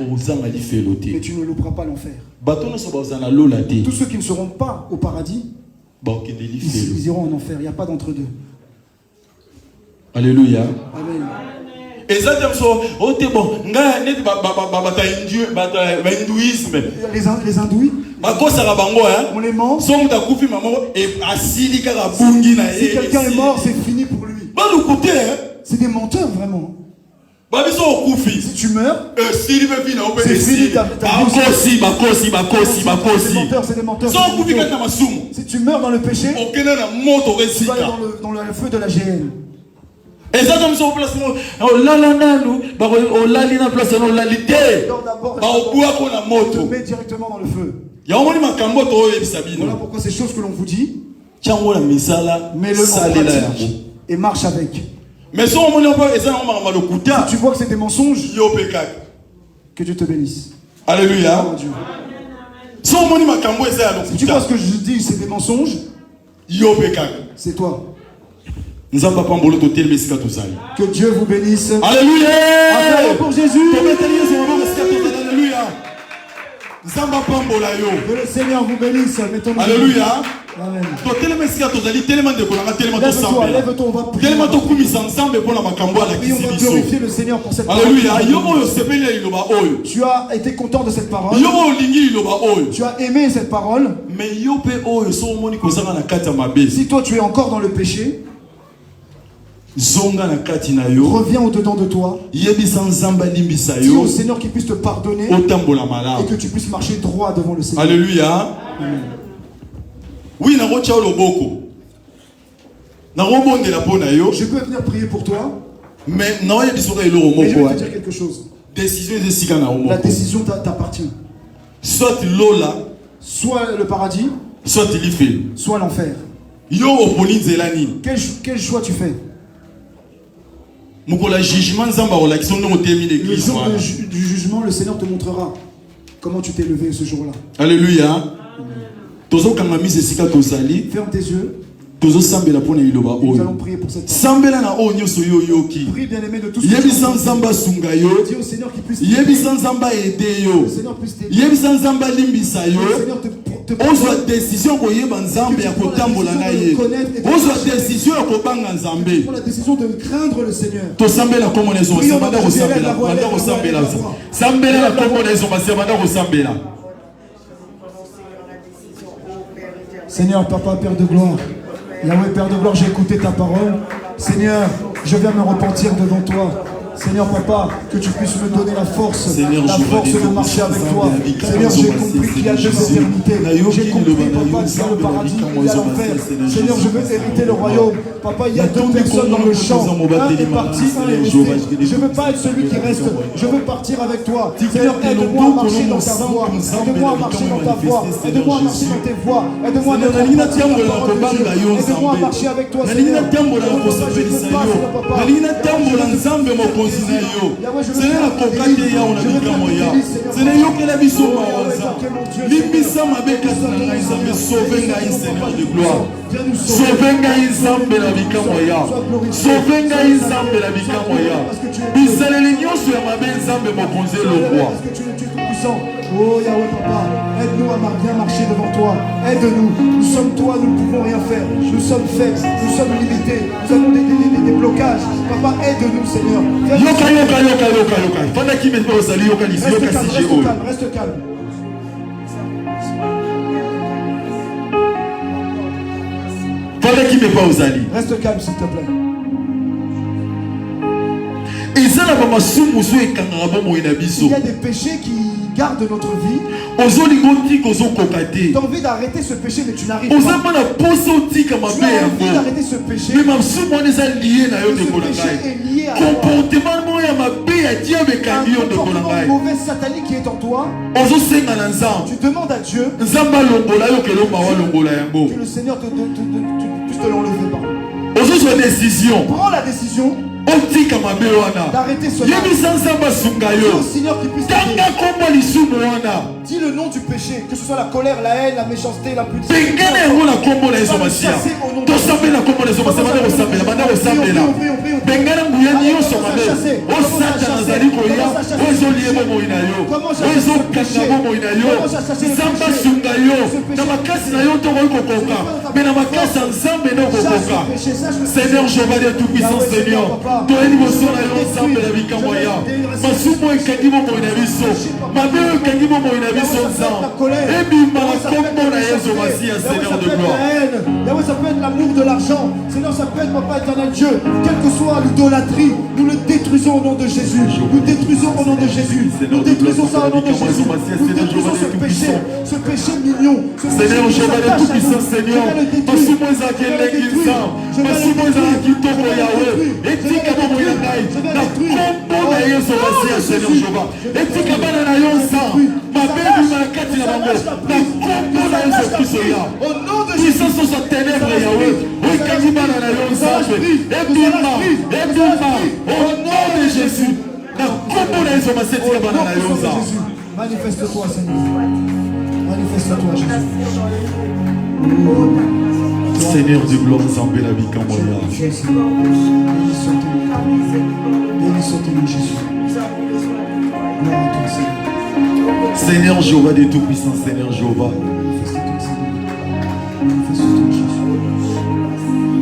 S3: tu ne louperas pas l'enfer. Tous ceux qui ne seront pas au paradis, ils iront en enfer. Il n'y a pas d'entre deux.
S1: Alléluia.
S3: Amen. Les hindouis, on les ment. Si quelqu'un est mort, c'est fini pour lui. C'est des menteurs vraiment. Si tu meurs, c'est fini ta vie. C'est des menteurs. Si tu meurs dans le péché, tu vas aller dans le feu de la géhenne.
S1: Et ça, comme ça, on place, on l'a nous, on l'a na place, on l'a l'idée.
S3: On met directement dans le feu. Voilà pourquoi ces choses que l'on vous dit, mets-le en pratique et marche avec.
S1: Mais si
S3: tu vois que c'est des mensonges, que Dieu te bénisse.
S1: Alléluia.
S3: Si tu vois ce que je dis, c'est des mensonges, c'est toi. Que Dieu vous bénisse.
S1: Alléluia.
S3: Acclamons pour Jésus.
S1: Alléluia.
S3: Que le Seigneur vous bénisse.
S1: Alléluia.
S3: Amen.
S1: Lève-toi,
S3: lève-toi, on va prier. On va glorifier le Seigneur pour cette parole.
S1: Alléluia.
S3: Tu as été content de cette parole. Tu as aimé cette parole. Si toi tu es encore dans le péché, reviens au-dedans de toi. Dis au Seigneur qu'il puisse te pardonner et que tu puisses marcher droit devant le Seigneur.
S1: Alléluia.
S3: Amen.
S1: Oui, je
S3: peux venir prier pour toi.
S1: Mais je vais
S3: te dire quelque chose. La décision t'appartient.
S1: Soit Lola,
S3: soit le paradis,
S1: soit
S3: l'enfer. Quel choix tu fais?
S1: Le jour
S3: du jugement, le Seigneur te montrera comment tu t'es levé ce jour-là.
S1: Alléluia.
S3: Ferme tes yeux. Nous allons prier pour cette parole. Prie, bien-aimé, de tout ce que tu as. Dis au Seigneur qu'il puisse t'aider. Le Seigneur puisse t'aider. Le Seigneur te
S1: décision pour
S3: la décision de craindre le Seigneur. Seigneur, Papa, Père de gloire, Yahweh, Père de gloire, j'ai écouté ta parole. Seigneur, je viens me repentir devant toi. Seigneur, Papa, que tu puisses me donner la force de marcher avec toi. Seigneur, j'ai compris qu'il y a deux éternités. J'ai compris, Papa, qu'il y a le paradis, il y a l'enfer. Seigneur, je veux hériter le royaume. Papa, il y a deux personnes dans le champ. Un est parti, un est resté. Je ne veux pas être celui qui reste. Je veux partir avec toi. Seigneur, aide-moi à marcher dans ta voie. Aide-moi à marcher dans ta voie. Aide-moi à marcher dans tes voies. Aide-moi à mettre en pratique la parole de Dieu. Aide-moi à marcher avec toi, Seigneur. Oh Yahweh Papa, aide-nous à bien marcher devant toi. Aide-nous. Nous sommes toi, nous ne pouvons rien faire. Nous sommes faibles, nous sommes limités. Nous avons des blocages. Papa, aide-nous, Seigneur. Reste calme. Reste calme, s'il te plaît.
S1: Il y a des péchés qui gardent notre vie. Tu as
S3: envie d'arrêter ce péché, mais tu n'arrives pas. Tu as envie d'arrêter ce péché. Mais ce péché est lié à un comportement mauvais satanique qui est en toi. Tu demandes à Dieu que le Seigneur puisse te l'enlever. Prends la décision d'arrêter ce mal. Dis au Seigneur qui puisse t'aider. Dis le nom du péché, que ce soit la colère, la haine, la méchanceté, la pudicité.
S1: Seigneur, je vais dire tout puissant, Seigneur. Toi, nous sommes là, ensemble, la vie comme moi. Masumo et Kagimo Moinabiso. Ma mère Kagimo Moinabiso. Et bim, la combo na Yesu Masia, Seigneur de gloire.
S3: Ça peut être l'amour de l'argent. Seigneur, ça peut être, Papa éternel Dieu. Quelle que soit l'idolâtrie, nous le détruisons au nom de Jésus. Nous détruisons au nom de Jésus. Nous détruisons ça au nom de Jésus. Nous détruisons ce péché mignon.
S1: Seigneur, je vais dire tout puissant, Seigneur.
S2: masumo ezalaki elengi nzambe masumo ezalaki toko yawe etika bomoi na ngai na kombo na yesu masiya seigneur jehova etika bana na yo nzambe mabebima na kati na bango na kombo na yesu kristo ya puissance osa ténèbre yawe oikangi bana na yo nzambe ebima au nom de jésus na kombo na yesu masiya etika bana na yo nzambe.
S3: Manifeste-toi, Seigneur. Manifeste-toi, Jésus.
S2: Seigneur de gloire, Zambé la vie comme moi.
S3: Bénissons-toi, Jésus. Gloire à toi, Seigneur.
S2: Seigneur Jéhovah de tout-puissant, Seigneur Jéhovah.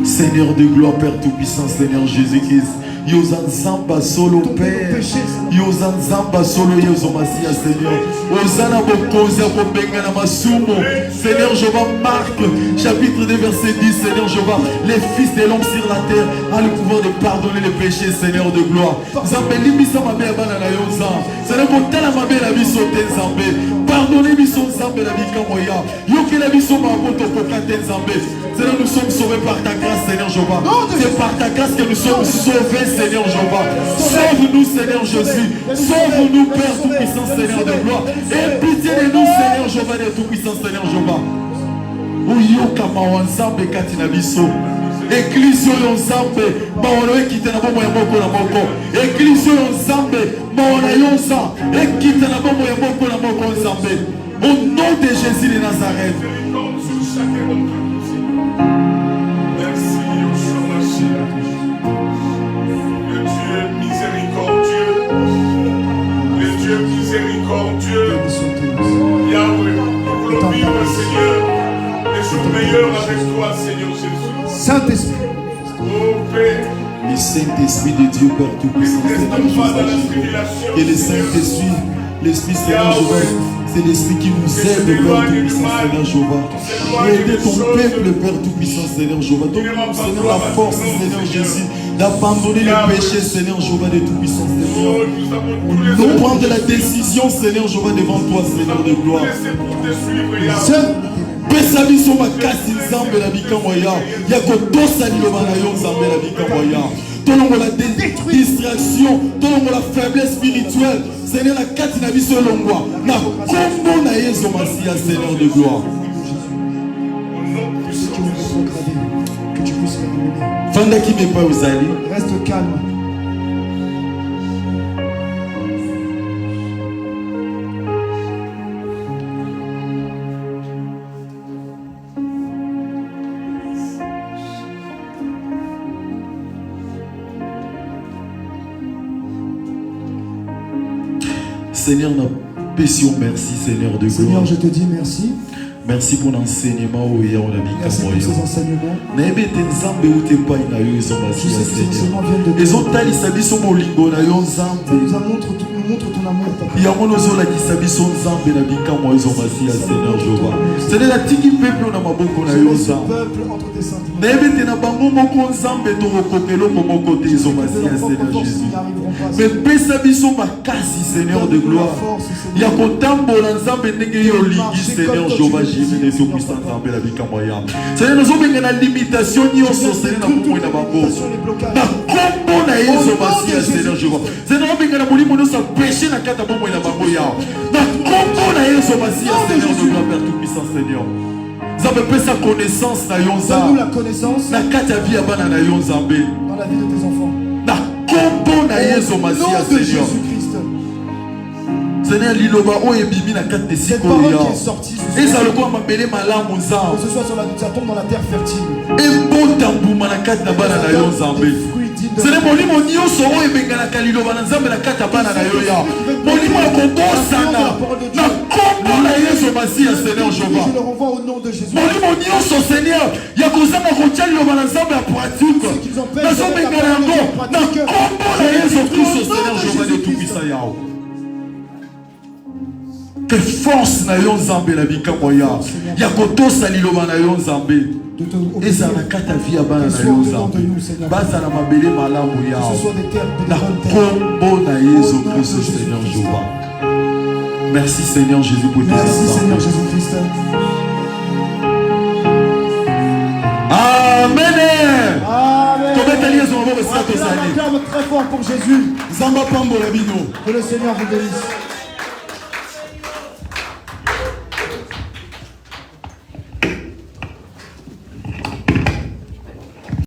S2: Seigneur de gloire, Père tout-puissant, Seigneur Jésus-Christ. Yozan Zamba solo Père, Yozan Zamba solo Yozomasia Seigneur, Osana Bokoza Bobenga Masumo, Seigneur Jéhovah Marc, chapitre 2 verset 10, Seigneur Jéhovah, les fils de l'homme sur la terre ont le pouvoir de pardonner les péchés, Seigneur de gloire. Zambé limisa mabe abana na yoza, Seigneur Botala mabe la vie sauter Zambé, pardonnez mission Zambé la vie kamoya, Yoke la vie soma moto kokate Zambé. Seigneur, nous sommes sauvés par ta grâce, Seigneur Jéhovah. C'est par ta grâce que nous sommes sauvés, Seigneur Jéhovah. Sauve-nous, Seigneur Jésus. Sauve-nous, Père Tout-Puissant, Seigneur de gloire. Et pitié de nous, Seigneur Jéhovah, de Tout-Puissant, Seigneur Jéhovah. Uyoka mawanzambe katina biso. Église yo nzambe, mawana ekite na bomo ya moko na moko. Église yo nzambe, mawana yonza, ekite na bomo ya moko na moko nzambe. Au nom de Jésus de Nazareth.
S5: Miséricordieux, Yahweh, nous voulons vivre, Seigneur, les jours meilleurs avec toi, Seigneur Jésus.
S3: Saint-Esprit,
S5: oh Père,
S2: le Saint-Esprit de Dieu, Père Tout-Puissant, et le Saint-Esprit, l'Esprit Seigneur Jéhovah, c'est l'Esprit qui nous aide, Père Tout-Puissant, Seigneur Jéhovah. Pour aider ton peuple, Père Tout-Puissant, Seigneur Jéhovah. Donne-nous, Seigneur, la force, Seigneur Jésus, d'abandonner les péchés, Seigneur Jéhovah, de Tout-Puissant, Seigneur. Nous prendre la décision, Seigneur Jéhovah, devant toi, Seigneur de gloire. Pesa biso makasi nzambe la bika moya ya kotosa liloba na yo nzambe la bika moya tolongo la distraction tolongo la faiblesse spirituelle Seigneur la kati na biso longwa na kombo na Yesu Masia Seigneur de gloire
S3: que tu puisses faire
S2: fanda ki me pa uzali
S3: reste calme.
S2: Seigneur, nous pécions merci, Seigneur de gloire.
S3: Seigneur, je te dis merci.
S2: Merci pour l'enseignement où il y a
S3: merci pour ces enseignements.
S2: Tous ces enseignements viennent de Dieu. Ça nous montre ton amour. C'est la tiki peuple na maboko na yo nzambe. Nayebete na bango moko nzambe to kokelo moko te Seigneur Jésus. Mais pesa biso makasi Seigneur de gloire. Ya kotambola nzambe ndenge yo lingi Seigneur Jéhovah Jésus de tout puissant nzambe la bika moya. Seigneur nous obenga na limitation nyonso Seigneur na kombo na bango. Na kombo na Yesu Masia Seigneur Jéhovah. Seigneur obenga na molimo nyonso péché na kata bombo na bango ya. Na kombo na Yesu Masia Seigneur de gloire Père tout puissant Seigneur. Nzambe pesa connaissance na yo nzambe.
S3: Donne-nous la connaissance.
S2: Na kata vie ya bana na yo nzambe.
S3: Dans la vie de tes enfants.
S2: Na kombo na Yesu Masia Seigneur. Seigneur liloba o ebimi na kata sikoya. Eza lokwa mabele malamu nzambe.
S3: Que ce soit sur la tombe dans la terre fertile.
S2: Ebota mbuma na kata bana na yo nzambe. Seigneur molimo nyonso o ebenganaka liloba na nzambe na kata bana na yo ya. Molimo akobosana. Na kombo na Yesu Masia Seigneur Jéhovah.
S3: Je le renvoie au nom de Jésus.
S2: Molimo nyonso Seigneur ya kozanga kotia liloba na nzambe ya pratique. Nazobengana yango na kombo na Yesu Kristo Seigneur Jéhovah de tout puissant yao. Que force na yo nzambe la bika moya ya kotosa liloba na yo nzambe eza na kata via bana na yo nzambe baza na mabele malamu yao na kombo na Yesu Kristo Seigneur Jéhovah. Merci Seigneur Jésus pour tes
S3: Merci Seigneur Jésus-Christ. Acclame très fort pour Jésus. Que le Seigneur vous bénisse.